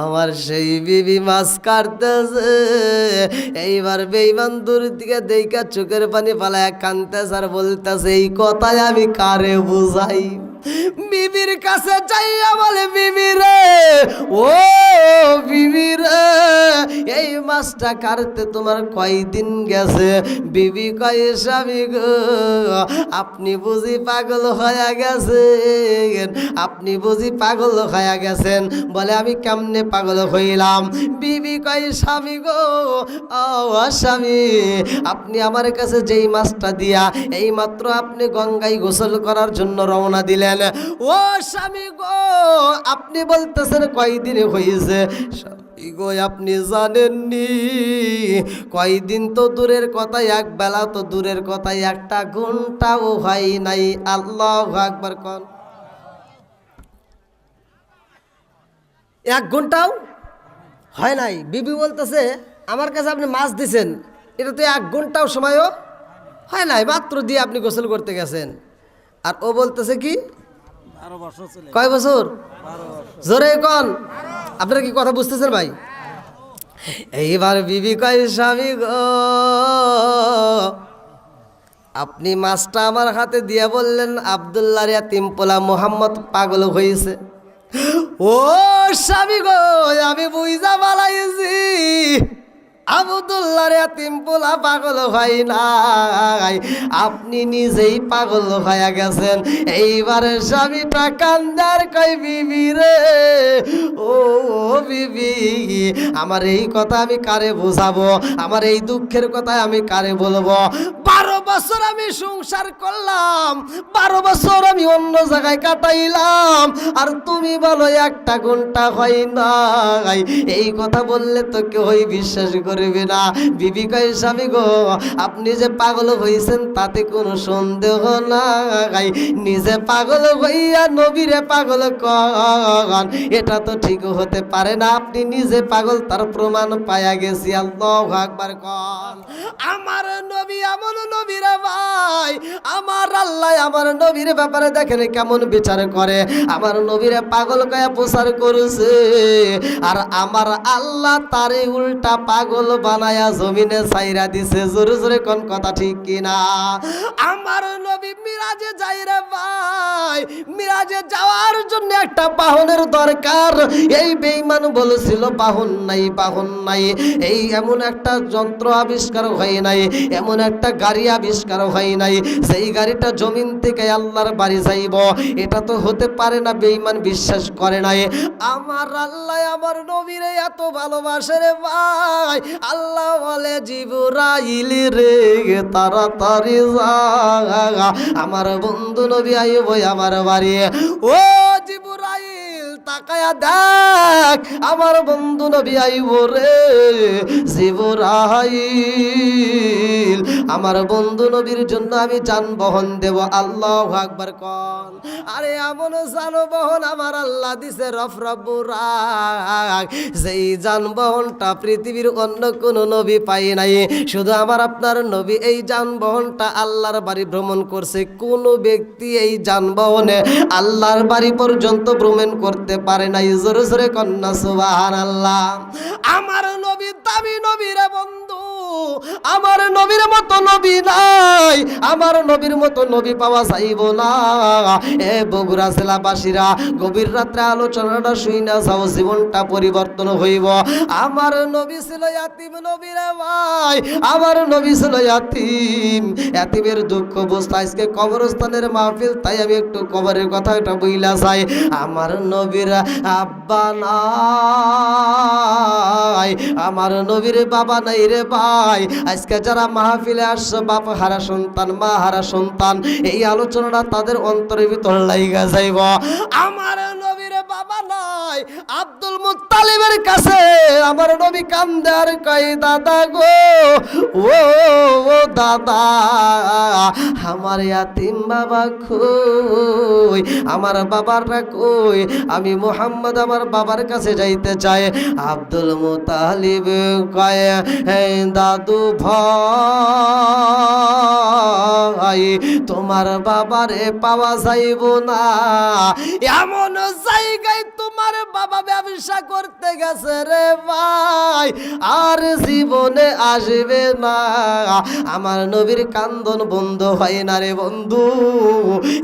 আমার সেই বিবি মাছ কাটতেছে। এইবার বেঈমান দূর দিকে দেখা চোখের পানি ফালায় কাঁদতেছে আর বলতেছে, এই কথাই আমি কারে বুঝাই। বিবির কাছে যাইয়া বলে, বিবি রে, ও বিবি রে, এই মাছটা কাটতে তোমার কয়দিন গেছে? বিবি কয়, স্বামী গো, আপনি বুঝি পাগল হয়ে গেছেন, আপনি বুঝি পাগল হয়ে গেছেন। বলে, আমি কেমনে পাগল হইলাম? বিবি কয়, স্বামী গো, ও স্বামী, আপনি আমার কাছে যেই মাছটা দিয়া এই মাত্র আপনি গঙ্গায় গোসল করার জন্য রওনা দিলেন, ও স্বামী গো, আপনি বলতেছেন কয়দিন হয়েছে? স্বামী গো, আপনি জানেননি, কয়দিন তো দূরের কথা, এক বেলা তো দূরের কথা, 1 ঘন্টাও হয় নাই। আল্লাহু আকবার কোন। 1 ঘন্টাও হয় নাই। বিবি বলতেছে, আমার কাছে আপনি মাছ দিছেন, এটা তো 1 ঘন্টাও সময়ও হয় নাই, মাত্র দিয়ে আপনি গোসল করতে গেছেন। আর ও বলতেছে কি, কয় বছর? জোরে কন, আপনারা কি কথা বুঝতেছেন ভাই? এইবার বিবি কয়, স্বামী গো, আপনি মাছটা আমার হাতে দিয়ে বললেন আব্দুল্লাহর ইয়াতিম পোলা মোহাম্মদ পাগল হয়েছে। ও স্বামী গো, আমি বুঝা বালাইছি, আব্দুল্লাহর ইয়াতিম পোলা পাগল হয় নাই, আপনি নিজেই পাগল হয়ে গেছেন। এইবারে স্বামীটা কান্দার কয়, বিবি রে, ও বিবি, আমার এই কথা আমি কারে বোঝাবো? আমার এই দুঃখের কথা আমি কারে বলবো? 12 বছর আমি সংসার করলাম, 12 বছর আমি অন্য জায়গায় কাটাইলাম, আর তুমি বলো 1 ঘন্টা হয় নাই। এই কথা বললে তো কেউই বিশ্বাস করবে না। বিবি কয়, স্বামী গো, আপনি যে পাগল হয়েছেন তাতে কোনো সন্দেহ নাই, নিজে পাগল হইয়া নবীরে পাগল কন, এটা তো ঠিক হতে পারে না। আপনি নিজে পাগল, তার প্রমাণ পায়া গেছি। আল্লাহু আকবার কন। আমার নবী এমন নবী রে ভাই, আমার আল্লাহ আমার নবীর ব্যাপারে দেখেন কেমন বিচার করে। আমার নবীরে পাগল কয়া প্রচার করেছে, আর আমার আল্লাহ তারে উল্টা পাগল বানায়া জমিনে ছাইরা দিছে। জোরে জোরে কোন কথা ঠিক কিনা? আমার নবী মিরাজে যাই রে ভাই, মিরাজে যাওয়ার জন্য একটা বাহনের দরকার। এই বেঈমান বলেছিল বাহন নাই, বাহন নাই, এই এমন একটা যন্ত্র আবিষ্কার হয় নাই, এমন একটা গাড়ি আবিষ্কার হয় নাই সেই গাড়িটা জমিন থেকে আল্লাহর বাড়ি যাইব, এটা তো হতে পারে না। বেঈমান বিশ্বাস করে নাই। আমার আল্লাহ আমার নবীরে এত ভালোবাসে রে ভাই, আল্লাহ বলে, জিবরাইল রে তাড়াতাড়ি যা, আমার বন্ধু নবী আইব আমার বাড়ি। ও জিবরাইল, তাকায়া দেখ, আমার বন্ধু নবী আইব রে। জিবরাইল, আমার বন্ধু নবীর জন্য আমি যানবাহন দেব। আল্লাহু আকবার কোন। আরে এমন যানবাহন আমার আল্লাহ দিছে রফরবুরাক, যেই যানবাহনটা পৃথিবীর অন্য কোন নবী পাই নাই, শুধু আমার আপনার নবী এই যানবাহনটা আল্লাহর বাড়ি ভ্রমণ করছে। কোন ব্যক্তি এই যানবাহনে আল্লাহর বাড়ি পর্যন্ত ভ্রমণ করতে পারে নাই। জোরে জোরে কন্যা সুবহানাল্লাহ। আমার নবী দামি নবী রে বন্ধু, আমার নবীর মতো মতো নবী নাই, আমার নবীর মতো নবী পাওয়া যাইব না। এ বগুড়া জেলাবাসীরা, গভীর রাত্রে আলোচনাটা শুই না যাও, জীবনটা পরিবর্তন হইব। আমার নবী ছিল ইয়াতিম নবী রে ভাই, আমার নবী ছিল ইয়াতিম। ইয়াতিমের দুঃখ বুঝতে আজকে কবরস্থানের মাহফিল, তাই আমি একটু কবরের কথা এটা বইলা যাই। আমার নবীর আব্বা নাই, আমার নবীর বাবা নাই রে ভাই। আজকে যারা মাহফিলে আসছে বাপ হারা সন্তান, মা হারা সন্তান, এই আলোচনাটা তাদের অন্তরের ভিতর লাইগা যাইব। আমার নবীর বাবা নাই, আব্দুল মুত্তালিবের কাছে আমার নবী কান্দে আর কই দাদা গো, ও দাদা, আমার ইয়াতিম বাবা কই, আমার বাবারটা কই, আমি মুহাম্মদ আমার বাবার কাছে যাইতে চাই। আব্দুল মুত্তালিব কয় দাদু ভাই, তোমার বাবারে পাওয়া যাইব না, এমন জায়গায় তোমার বাবা ব্যবসা করতে গেছে রে ভাই, আর জীবনে আসবে না। আমার নবীর কান্দন বন্ধ হয় না রে বন্ধু।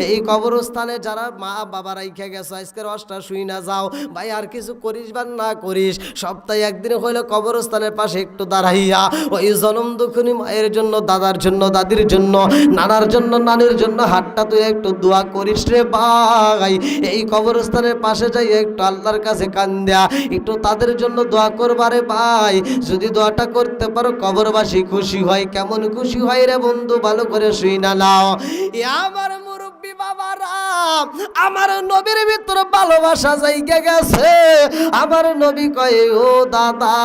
এই কবরস্থানে যারা মা বাবা রাইখা গেছে, আজকের অষ্টা শুই না যাও ভাই, আর কিছু করিস বা না করিস, সপ্তাহে একদিন হইলে কবরস্থানের পাশে একটু দাঁড়াইয়া ওই জনম দুঃখিনী মায়ের জন্য, দাদার জন্য, দাদির জন্য, নানার জন্য, নানির জন্য হাতটা তুই একটু দোয়া করিস রে ভাই। এই কবরস্থানের পাশে যাই একটু আল্লাহর কাছে কান্দা একটু তাদের জন্য দোয়া করবারে ভাই। যদি দোয়াটা করতে পারো কবরবাসী খুশি হয়। কেমন খুশি হয় রে বন্ধু, ভালো করে শুই না নাও। আমার মুরব্বী বাবারা, আমার নবীর ভিতর ভালোবাসা জায়গা গেছে। আমার নবী কয় ও দাদা,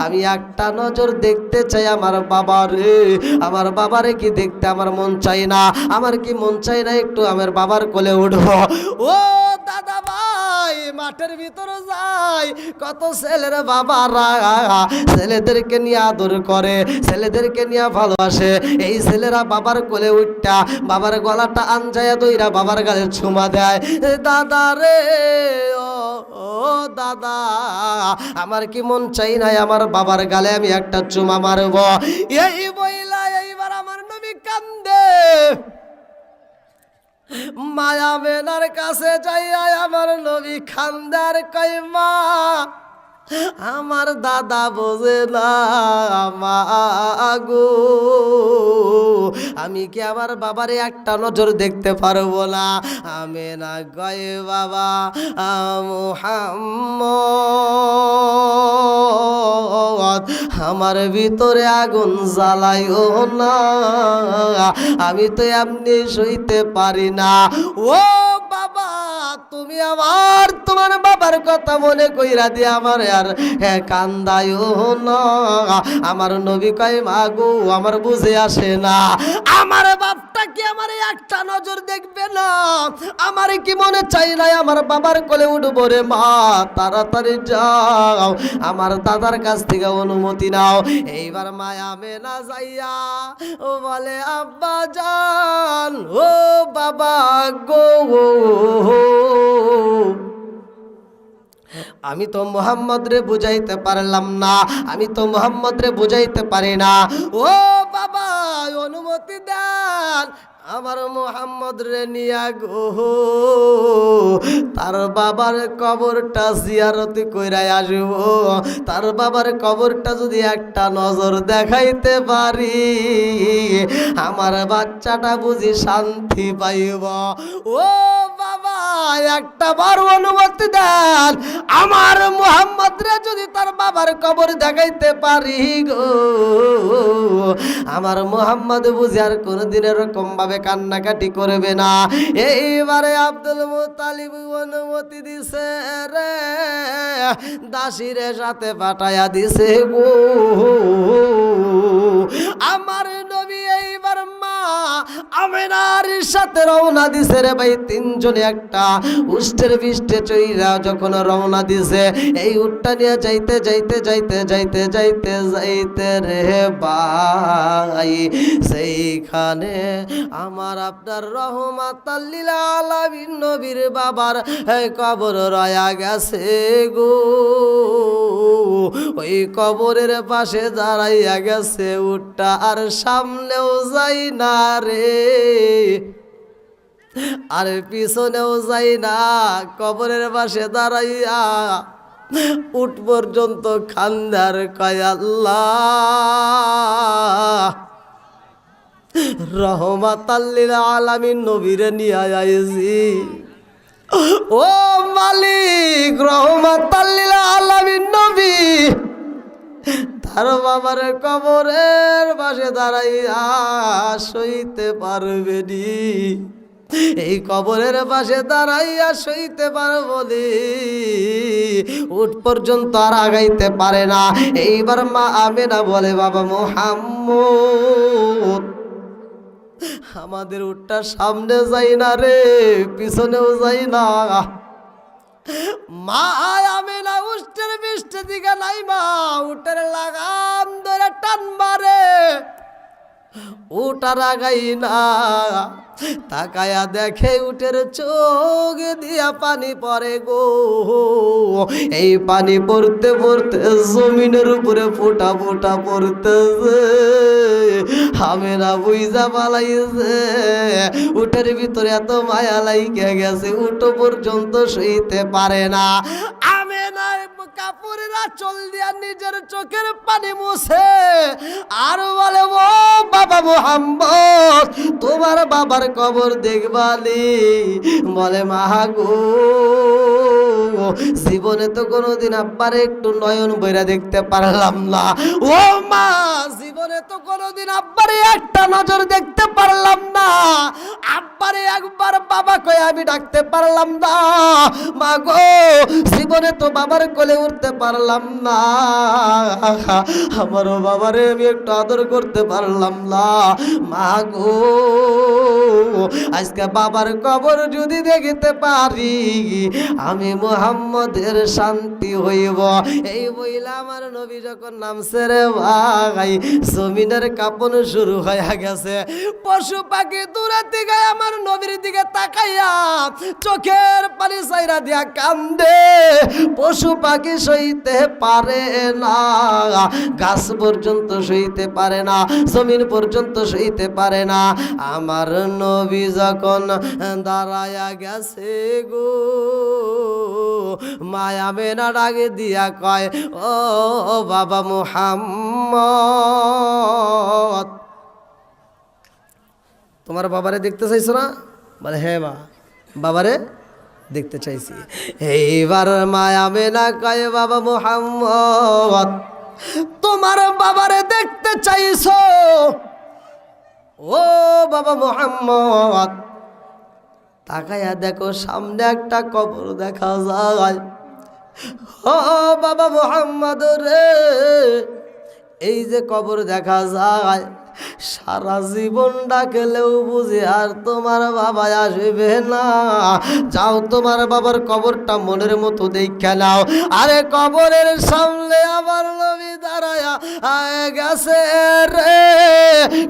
আমি একটা নজর দেখতে চাই আমার বাবারে। আমার বাবারে কি দেখতে আমার মন চাই না? আমার কি মন চাই না একটু আমার বাবার কোলে উঠবো? ও দাদা ভাই, মাঠের ভিতরে যাই, কত ছেলের বাবারা ছেলেদেরকে নিয়ে আদর করে, ছেলেদেরকে নিয়ে ভালোবাসে। এই ছেলেরা বাবার কোলে উঠটা বাবার গলাটা আনজায়া দইরা বাবার গালে চুমা দেয়। দাদা রে, ও দাদা, আমার কি মন চাই নাই আমার বাবার গালে আমি একটা চুমা মারব? এই বইলা এইবার আমার নবী কান্দে। মায়া মেনার কাছে যাইয়া আমার নবী খান্দার কই মা, আমার দাদা বোঝে না মা গো, আমি কি আমার বাবারে একটা নজর দেখতে পারবো না? আমেনা গয়ে বাবা মুহাম্মদ, আমার ভিতরে আগুন জ্বালাইও না, আমি তো এমনি সইতে পারি না। ও বাবা, তুমি আমার তোমার বাবার কথা মনে কইরা দিয়ে আমার আর কান্দায়ও না। আমার নবী কয় মা গো, আমার বুঝে আসে না, আমার বাপটা কি আমার একটা নজর দেখবে না? আমার কি মনে চাই না আমার বাবার কোলে উঠবো রে মা? তাড়াতাড়ি যাও, আমার দাদার কাছ থেকে অনুমতি নাও। এইবার মায়া মেনা যাইয়া ও বলে আব্বা জান, ও বাবা গো, আমি তো মোহাম্মদ রে বুঝাইতে পারলাম না, আমি তো মোহাম্মদ রে বুঝাইতে পারি না। ও বাবা, অনুমতি দেন, আমার মোহাম্মদ রে নিয়া গো তার বাবার কবরটা জিয়ারতি কইরা আসবো। তার বাবার কবরটা যদি একটা নজর দেখাইতে পারি, আমার বাচ্চাটা বুঝি শান্তি পাইব। ও বাবা, একটা বড় অনুমতি দেন, আমার মোহাম্মদ রে যদি তার বাবার কবর দেখাইতে পারি গো, আমার মোহাম্মদ বুঝি আর কোনদিন এরকম ভাবে কান্নাকাটি করবে না। এইবারে আব্দুল মুত্তালিব অনুমতি দিছে রে, দাসীরে সাথে পাঠায়া দিছে গো। আমার নবী এইবার মা আমেনার সাথে রওনা দিছে রে ভাই। তিনজনে একটা উষ্টের বিষ্টে চইরা যখন রওনা দিছে, এই উটটা নিয়ে যাইতে যাইতে যাইতে যাইতে যাইতে যাইতে রে ভাই, সেইখানে আমার আপনার রহমাতাল লিল আলামিন নবীর বাবার কবর রয়া গেছে গো। ওই কবরের পাশে দাঁড়াইয়া গেছে উটটা, আর সামনেও যাই না রে, আর পিছনেও যাই না, কবরের পাশে দাঁড়াইয়া উট পর্যন্ত খান্দার কয় আল্লাহ রহমাতাল্লিল আলামিন নবীরে নিয়ে আইছি। ও মালিক, রহমাতাল্লিল আলামিন নবী তার বাবার কবরের পাশে দাঁড়াইয়া সইতে পারবে নি, এই কবরের পাশে দাঁড়াইয়া সইতে পারবো নি, উঠ পর্যন্ত আর আগাইতে পারে না। এইবার মা আমেনা বলে, বাবা মুহাম্মদ, আমাদের উটটা সামনে যাই না রে, পিছনেও যাই না। মা আমেনা উষ্টের বৃষ্টি দিকে নাই, মা উটের লাগাম ধরে টান মারে, উটার আগাই না, তাকায়া দেখে উটের চোখ দিয়া পানি পড়ে গো, এই পানি পড়তে পড়তে জমিনের উপরে ফোঁটা ফোঁটা পড়তেছে। আমেনা বুইজা পালাইছে, উটের ভিতরে এত মায়া লাইগে গেছে, উটো পর্যন্ত সইতে পারে না। আমেনা কাপড়ের আঁচল দিয়া নিজের চোখের পানি মুছে আর বলে, ও বাবা মুহাম্মদ, তোমার বাবার কবর দেখবালি? বলে, মা গো, জীবনে তো কোনোদিন আব্বারে একটু নয়ন বইরা দেখতে পারলাম না। ও মা, জীবনে তো কোনোদিন আব্বারে একটা নজর দেখতে পারলাম না, আব্বারে একবার বাবা কয়ে আমি ডাকতে পারলাম না। মা গো, জীবনে তো বাবার কোলে উঠতে পারলাম না, আমারও বাবারে আমি একটু আদর করতে পারলাম না। মা গো, আজকে বাবার কবর যদি দেখতে পারি, আমি মুহাম্মদের শান্তি হইব। এই বইলা আমার নবী যখন নামছে রে ভাই, জমিনের কাঁপন শুরু হয়ে গেছে। পশু পাখি দূরের দিকে আমার নবীর দিকে তাকাইয়া চোখের পানি চাইরা দিয়া কান্দে। পশু পাখি সইতে পারে না, গাছ পর্যন্ত সইতে পারে না, জমিন পর্যন্ত সইতে পারে না। আমার নবী যখন দাঁড়ায়া গেছে গো, মায়া মেনা ডাকে দিয়া কয়, ও বাবা মুহাম্মদ, তোমার বাবারে দেখতে চাইছো না? বলে, হ্যাঁ মা, বাবারে দেখতে চাইছি। এইবার মায়া মেনা কয়, বাবা মুহাম্মদ, তোমার বাবারে দেখতে চাইছো? ও বাবা মুহাম্মদ, তাকায়া দেখো সামনে একটা কবর দেখা যায়। ও বাবা মুহাম্মদ রে, এই যে কবর দেখা যায়, সারা জীবন ডাকলেও বুঝি আর তোমার বাবা আসবে না। যাও, তোমার বাবার কবরটা মনের মতো দেখে নাও। আরে কবরের সামনে আমার নবী দাঁড়ায়া গেছে রে,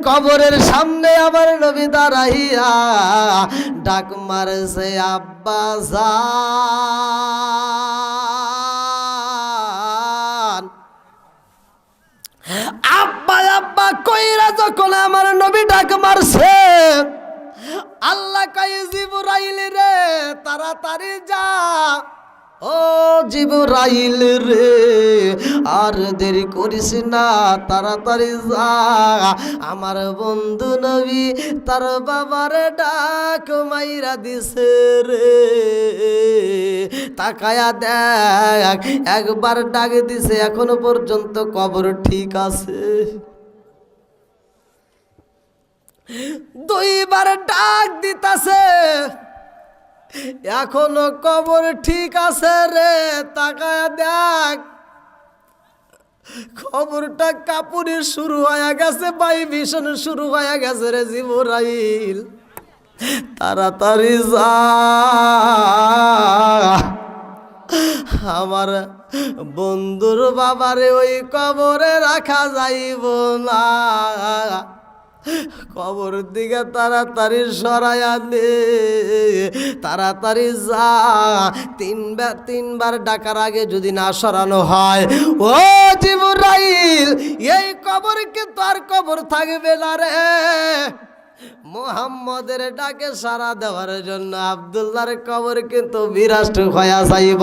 কবরের সামনে আমার নবী দাঁড়াইয়া ডাক মারছে, আব্বা জান। আব্বা আব্বা কইরা যখন আমার নবী ডাক মারছে, আল্লাহ কই, জিবরাইল রে তাড়াতাড়ি যা, ও জিবরাইল রে আর দেরি করিস না, তাড়াতাড়ি যা। আমার বন্ধু নবী তার বাবার ডাক মাইরা দিছে রে, তাকায়া দেখ, একবার ডাক দিছে, এখনো পর্যন্ত কবর ঠিক আছে। দুইবার ডাক দিতাছে, এখনো কবর ঠিক আছে রে, তাকায়া দেখ, খবরটা কাপুরি শুরু হয়ে গেছে, ভাইব্রেশন শুরু হয়ে গেছে রে জিবরাইল, তাড়াতাড়ি যা, আমার বন্ধুর বাবারে ওই কবরে রাখা যাইব না। কবর দিকে তাড়াতাড়ি সরাইয়া নে, তাড়াতাড়ি যা। তিনবার ডাকার আগে যদি না সরানো হয়, ও জিবরাইল, এই কবর কিন্তু আর কবর থাকবে না রে। মুহাম্মদের ডাকে সাড়া দেওয়ার জন্য আব্দুল্লাহর কবর কিন্তু বিরাষ্ট হয়ে যাইব।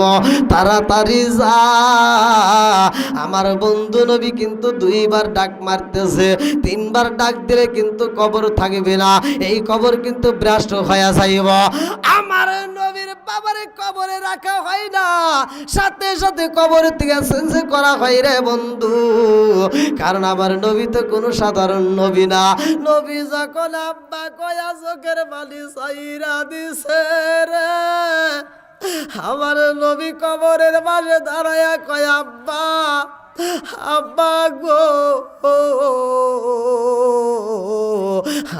তাড়াতাড়ি যা। আমার বন্ধু নবী কিন্তু 2বার ডাক মারতেছে, 3বার ডাক দিলে কিন্তু কবর থাকবে না, এই কবর কিন্তু বিরাষ্ট হয়ে যাইব। আমার নবীর বাবারে কবরে রাখা হয় না, সাথে সাথে কবর থেকে চেঞ্জ করা হয় রে বন্ধু। কারণ আমার নবী তো কোনো সাধারণ নবী না। নবী যখন আব্বা কয়া চোখের পানি ছাইরা দিছে রে, আমার নবী কবরের পাশে দাঁড়ায়া কয়, আব্বা, আব্বা গো,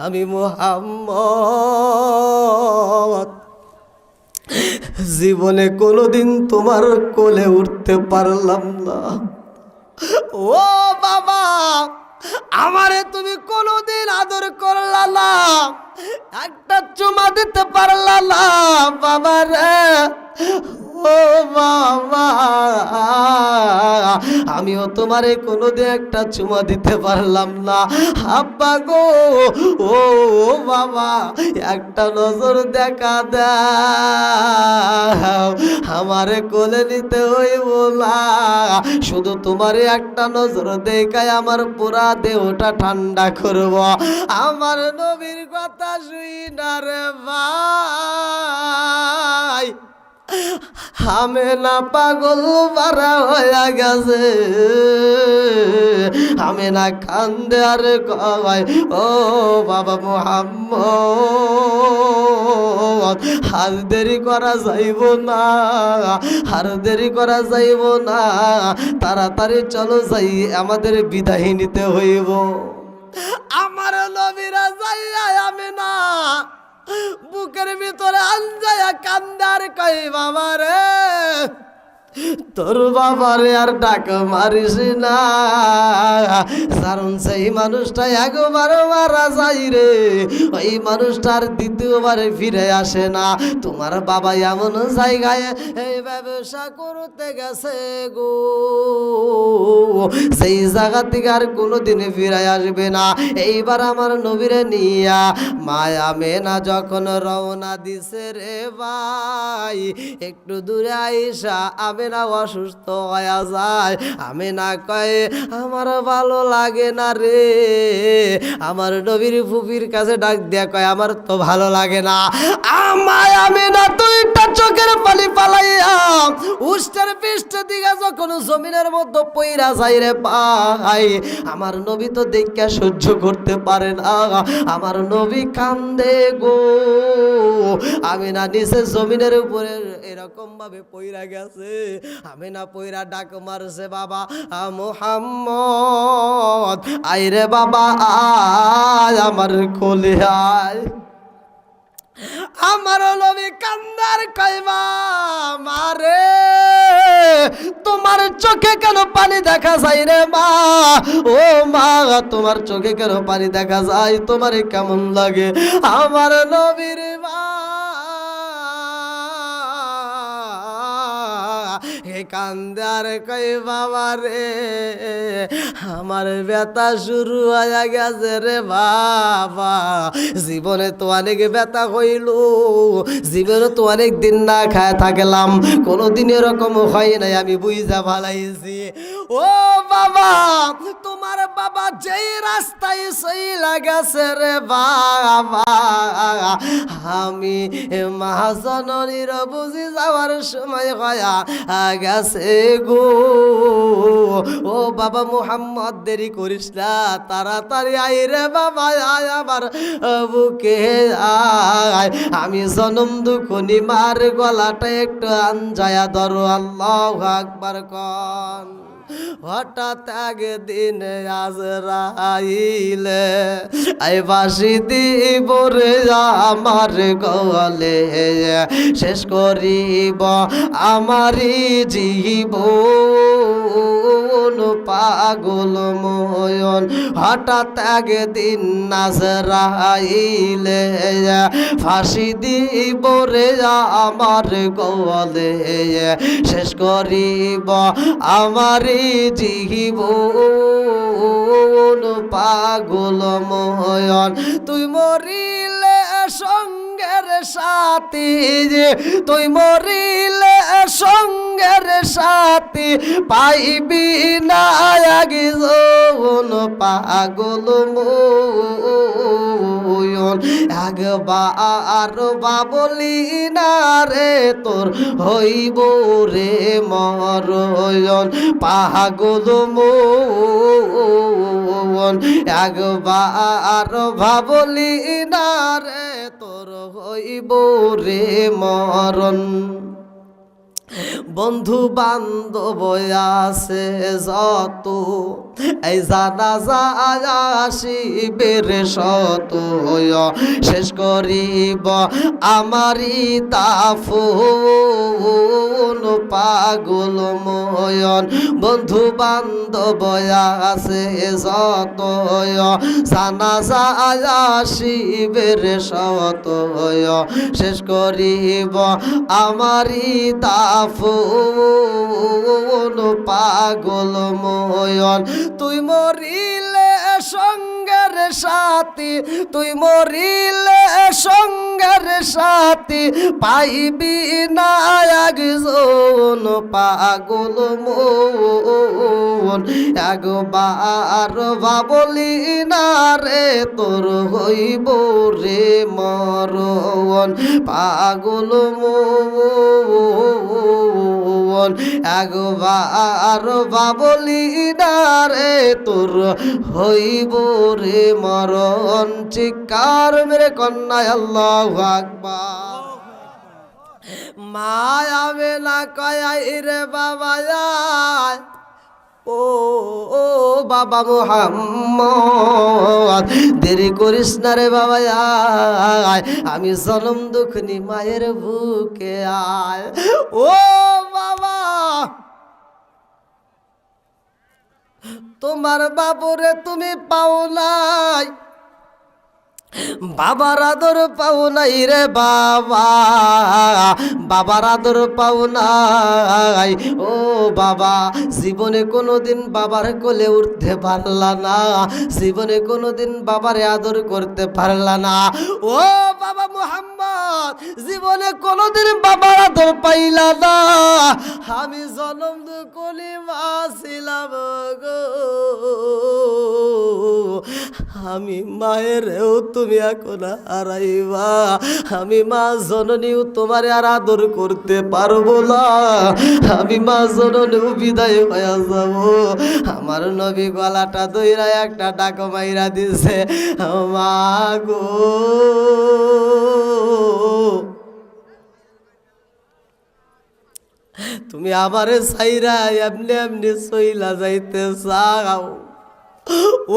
আমি মুহাম্মদ জীবনে কোনোদিন তোমার কোলে উঠতে পারলাম না। ও বাবা, আমারে তুমি কোনোদিন আদর করলা না, একটা চুমা দিতে পারলা না বাবা রে। ও বাবা, আমিও তোমারে কোনোদিন একটা চুমা দিতে পারলাম না। আব্বা গো, ও বাবা, একটা নজর দেখা দাও, আমারে কোলে নিতে হইব না, শুধু তোমারে একটা নজর দেখায় আমার পুরা দেহটা ঠান্ডা করব। আমার নবীর কথা শুই না রে ভাই, আমি না পাগল পারা হয়ে গেছে। আমি না কান্দে আর কয়, ও বাবা মুহাম্মদ, আর দেরি করা যাইব না, আর দেরি করা যাইব না, তাড়াতাড়ি চলো যাই, আমাদের বিদায় নিতে হইব। আমার নবীরা যাইয়া আমি না বুকের ভিতরে আনজায়া কান্দার কই, বাবা রে, তোর বাবারে আর ডাক মারিস না, কারণ সেই মানুষটা একবার মারা যায় রে, ওই মানুষটার দ্বিতীয়বারে ফিরে আসে না। তোমার বাবা এমন জায়গায় এই ব্যবসা করতে গেছে গো, সেই জায়গা থেকে আর কোনোদিন ফিরে আসবে না। এইবার আমার নবীরে নিয়া মায়া মেনা যখন রওনা দিছে রে ভাই, একটু দূরে আইসা আমেনা অসুস্থ হয়ে যায়। আমেনা কয়ে, আমার ভালো লাগে না রে। আমার নবীর ফুফির কাছে ডাক দিয়া কয়, আমার তো ভালো লাগে না। আমায় আমেনা দুইটা চোখের পানি পালাইয়া উষ্টের পৃষ্ঠ দিকে যখন জমিনের মধ্যে পইরা যায় রে ভাই, আমার নবী তো দেখা সহ্য করতে পারে না, আমার নবী কান্দে গো। আমিনা নিচে জমিনের উপরে এরকম ভাবে পইরা গেছে। আমিনা পইরা ডাক মারছে, বাবা মুহাম্মদ, আইরে বাবা আয়, আমার কোলে আয়। আমার নবী কান্দার কইবা, মারে তোমার চোখে কেন পানি দেখা যায় রে মা? ও মা, তোমার চোখে কেন পানি দেখা যায়? তোমার কেমন লাগে? আমার নবীর মা হে কান্দার কই, বাবা রে, আমার ব্যথা শুরু হয়ে গেছে রে বাবা। জীবনে তো অনেক ব্যথা হইল, জীবনে তো অনেক দিন না খায় থাকলাম, কোনোদিন এরকম হয় নাই, আমি বুঝা ভালাইছি। ও বাবা, তোমার বাবা যেই রাস্তায় চইলা গেছে রে বাবা, আমি মহাজননীর বুঝি যাওয়ার সময় হয়া গেছে গো। ও বাবা মুহাম্মদ, দেরি করিস না, তাড়াতাড়ি আয় রে বাবা, আয় আমার বুকে আয়। আমি জনম দুখনি মার গলাটা একটু আনজায়া ধরো, আল্লাহু আকবার কন। হঠাৎ একদিন আজরাইলে এই ফাঁসি দিব রে আমার গলে, শেষ করিব আমারি জীবন পাগল ময়ন। হঠাৎ একদিন আজরাইলে ফাঁসি দিব রে আমার গলে, শেষ করিব আমারি জীবন পাগল ময়ন। তুই মরিলে সঙ্গের সাথী, তুই মরিলে সঙ্গের সাথী পাইবি না একজন পাগল ময়ন। একবার বাবলি না রে তোর হইব রে মরণ পাগল মন। একবার ভাবলি না রে তোর হইব রে মরণ। বন্ধু বান্ধব আছে যত এই জানাজা আসিবের শত, শেষ করিব আমারি দাফন পাগল ময়ন। বন্ধু বান্ধব আছে যত জানাজা আসিবের শত, শেষ করিব আমারি দাফন পাগল ময়ন। তুই মরিলে সঙ্গের সাথী, তুই মরিলে সঙ্গের সাথী পাইবি না একজন পাগল মন। একবার ভাবলি না রে তোর হইব রে মরণ পাগল মন। একবার ভাবলি না রে তোর হইব রে মরণ। চিৎকার মেরে কন্যায় আল্লাহু আকবার। মায়াবে না কয়াই রে বাবা ও ও বাবা মুহাম্মদ, দেরি করিস না রে বাবা আয়, আমি জনম দুঃখনি মায়ের বুকে আয়। ও বাবা তোমার বাবুরে তুমি পাও নাই, বাবার আদর পাও নাই রে বাবা, বাবার আদর পাও নাই। ও বাবা জীবনে কোনোদিন বাবার কোলে উঠতে পারলা না, জীবনে কোনোদিন বাবারে আদর করতে পারলা না। ও বাবা মুহাম্মদ জীবনে কোনোদিন বাবার আদর পাইলা না, আমি জনম দুঃখনি মা ছিলাম গো, আমি মায়েরও তুমি এখন হারাইবা, আমি মা জননীও তোমার আর আদর করতে পারবো না, আমি মা জননীও বিদায় হয়ে যাব। আমার নবী গলাটা দইরা একটা ডাক মাইরা দিছে, মা গো তুমি আমারে ছাইরা এমনি এমনি চইলা যাইতে চাও।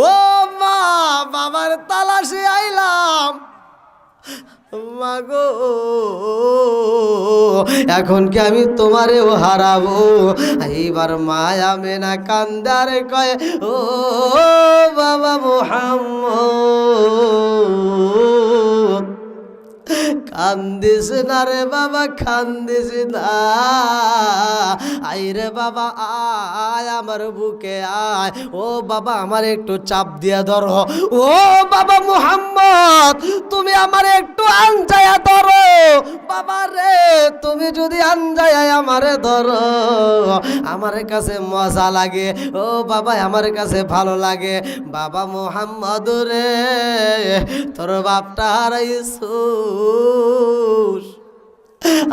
ও মা বাবার তালাশে আইলাম মাগো, এখন কি আমি তোমারেও হারাবো? এইবার মায়া মেনা কান্দারে কয় ও বাবা মুহাম্মদ কান্দিস না রে বাবা, কান্দিস না, আই রে বাবা আয় আমার বুকে আয়। ও বাবা আমার একটু চাপ দিয়া ধরো, ও বাবা মুহাম্মদ তুমি আমার একটু আনজায়া ধরো, বাবা রে তুমি যদি আনজায়া আমারে ধরো আমার কাছে মজা লাগে, ও বাবা আমার কাছে ভালো লাগে। বাবা মুহাম্মদ রে তোর বাপটা হারাইছো,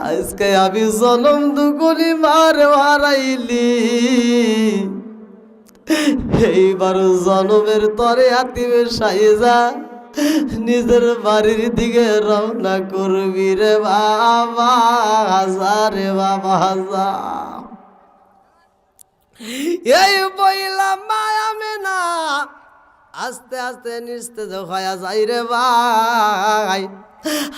আজকে আমি জনম দুগুনি মার হারাইলি, এইবার জনমের তরে হাতিবে সাইজা নিজের বাড়ির দিকে রওনা করবি রে বাবা, যা রে বাবা যা। এই বইলা মায়া মেনা আস্তে আস্তে নিস্তেজ হয়ে যায় রে ভাই।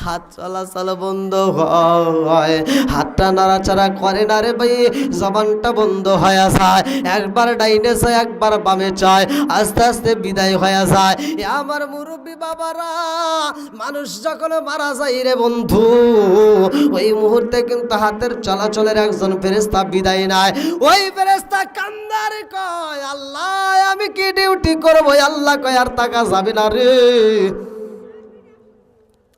হাত চলাচল বন্ধ হয়, হাতটা নাড়াচাড়া করে না রে ভাই, জবানটা বন্ধ হয়ে যায়, একবার ডাইনে চায় একবার বামে চায়, আস্তে আস্তে বিদায় হয়ে যায়। এ আমার মুরব্বী বাবারা, মানুষ যখন মারা যায় রে বন্ধু, ওই মুহূর্তে কিন্তু হাতের চলাচলের একজন ফেরেশতা বিদায় নেয়। ওই ফেরেশতা কান্দার কয়, আল্লাহ আমি কি ডিউটি করবো? আল্লাহ কয় আর টাকা যাবে না রে,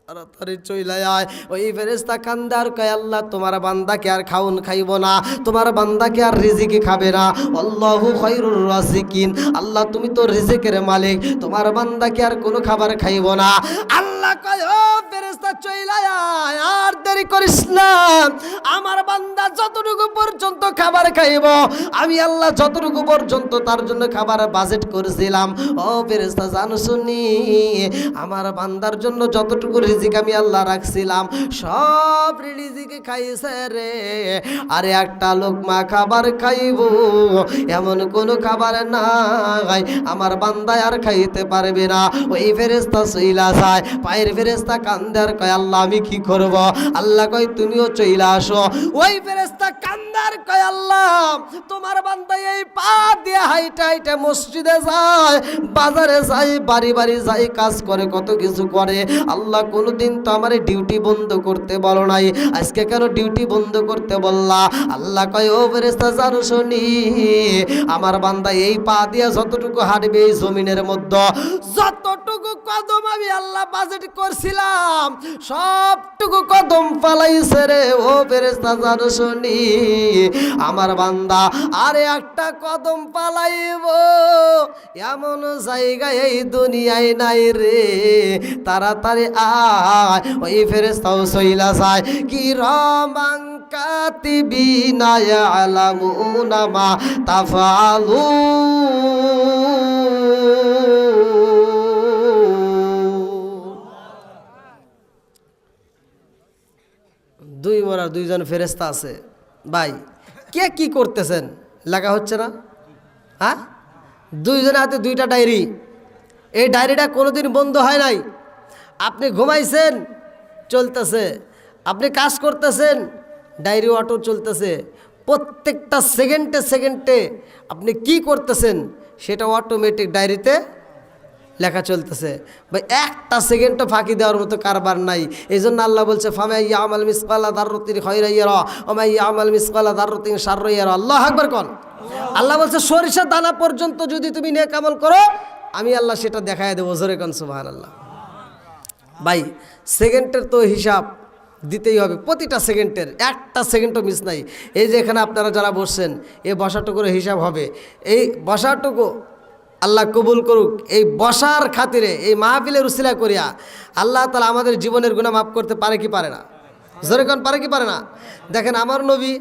তাড়াতাড়ি চইলা আয়। ওই ফেরেশতা কান্দার কয়, আল্লাহ তোমার বান্দাকে আর খাউন খাইব না, তোমার বান্দাকে আর রিজিক খাবে না। আল্লাহু খায়রুর রাজিকিন, আল্লাহ তুমি তো রিজিকের মালিক, তোমার বান্দাকে আর কোনো খাবার খাইব না। আল্লাহ কয়, ও ফেরেশতা চইলা আয়, আর দেরি করিস না, আমার বান্দা যতটুকু পর্যন্ত খাবার খাইব, আমি আল্লাহ যতটুকু পর্যন্ত তার জন্য খাবার বাজেট করেছিলাম, ও ফেরেশতা জানো শুনি, আমার বান্দার জন্য যতটুকু রিজিক আমি আল্লাহ রাখছিলাম সব রিজিকে খাইছে রে। আরে একটা লোকমা খাবার খাইব এমন কোনো খাবার নাই আমার বান্দা আর খাইতে পারবে না। ওই ফেরেশতা চইলা যায়, পায়ের ফেরেশতা কান্দে আর কয়, আল্লাহ আমি কি করব? আল্লাহ কয় তুমিও চইলা আসো। ওই ফেরেশতা কান্দার কয়, আল্লাহ তোমার বান্দা এই পা দিয়ে হাইটা হাইটা মসজিদে যায়, বাজারে যায়, বাড়ি বাড়ি যায়, কাজ করে, কত কিছু করে। আল্লাহ কোনোদিন তো আমার ডিউটি বন্ধ করতে বলো নাই, আজকে কেন ডিউটি বন্ধ করতে বললা? আল্লাহ কয়, ও ফেরেশতা জানো শুনি, আমার বান্দা এই পা দিয়ে যতটুকু হাঁটবে এই জমিনের মধ্যে, যতটুকু কদম আমি আল্লাহ বাজেট করছিলাম সবটুকু কদম পালাইছে রে। ও ফেরেশতা জানো শুনি, আমার বান্দা আরে একটা কদম পালাইব এমন জায়গায় এই দুনিয়ায় নাই রে, তাড়াতাড়ি আয়। ওই ফেরেশতাও চইলা যায়, কি রমাং কাতিবিনা ইয়ালামুনা মা তাফআলু। দুই মোড়ার দুইজন ফেরেশতা আছে ভাই, কে কি করতেছেন লেখা হচ্ছে না? হ্যাঁ, দুইজনের হাতে দুইটা ডায়েরি, এই ডায়েরিটা কোনোদিন বন্ধ হয় নাই। আপনি ঘুমাইছেন চলতেছে, আপনি কাজ করতেছেন ডায়েরি অটো চলতেছে, প্রত্যেকটা সেকেন্ডে সেকেন্ডে আপনি কি করতেছেন সেটা অটোমেটিক ডায়েরিতে লেখা চলতেছে। ভাই একটা সেকেন্ডও ফাঁকি দেওয়ার মতো কারবার নাই। এই জন্য আল্লাহ বলছে, ফামাই ইয়ামাল মিসকালা দাররাতিন খায়রান ইয়ারা ওয়া মান ইয়ামাল মিসকালা দাররাতিন শাররান ইয়ারা। আল্লাহু আকবার কোন। আল্লাহ বলছে সরিষা দানা পর্যন্ত যদি তুমি নেক আমল করো আমি আল্লাহ সেটা দেখায় দেবো। জোরে কোন সুবহানাল্লাহ। ভাই সেকেন্ডের তো হিসাব দিতেই হবে, প্রতিটা সেকেন্ডের একটা সেকেন্ডও মিস নাই। এই যে এখানে আপনারা যারা বসছেন এই বসাটুকুর হিসাব হবে, এই বসাটুকু আল্লাহ কবুল করুক। এই বসার খাতিরে এই মাহফিলের উসিলা করিয়া আল্লাহ তাআলা আমাদের জীবনের গুনাহ মাফ করতে পারে কি পারে না? জোরে কোন পারে কি পারে না? দেখেন আমার নবী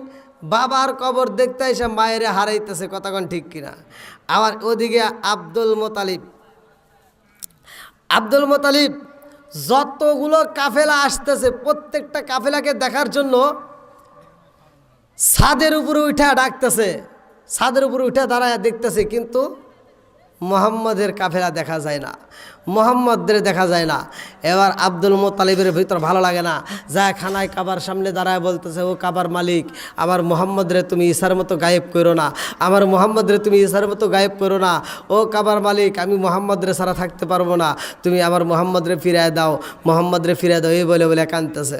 বাবার কবর দেখতে এসে মায়েরে হারাইতেছে, কথা কোন ঠিক কিনা? আবার ওদিকে আব্দুল মোতালিব যতগুলো কাফেলা আসতেছে প্রত্যেকটা কাফেলাকে দেখার জন্য ছাদের উপরে উঠে ডাকতেছে, ছাদের উপরে উঠে দাঁড়ায় দেখতেছে, কিন্তু মোহাম্মদের কাফেলা দেখা যায় না, মোহাম্মদের দেখা যায় না। এবার আব্দুল মোতালিবের ভিতর ভালো লাগে না, যা খানায় কাবার সামনে দাঁড়ায় বলতেছে, ও কাবার মালিক আমার মোহাম্মদরে তুমি ঈসার মতো গায়েব করো না, আমার মোহাম্মদরে তুমি ঈসার মতো গায়েব করো না, ও কাবার মালিক আমি মোহাম্মদরে ছাড়া থাকতে পারবো না, তুমি আমার মোহাম্মদরে ফিরায় দাও, মোহাম্মদরে ফিরায় দাও, এই বলে বলে কাঁদতেছে।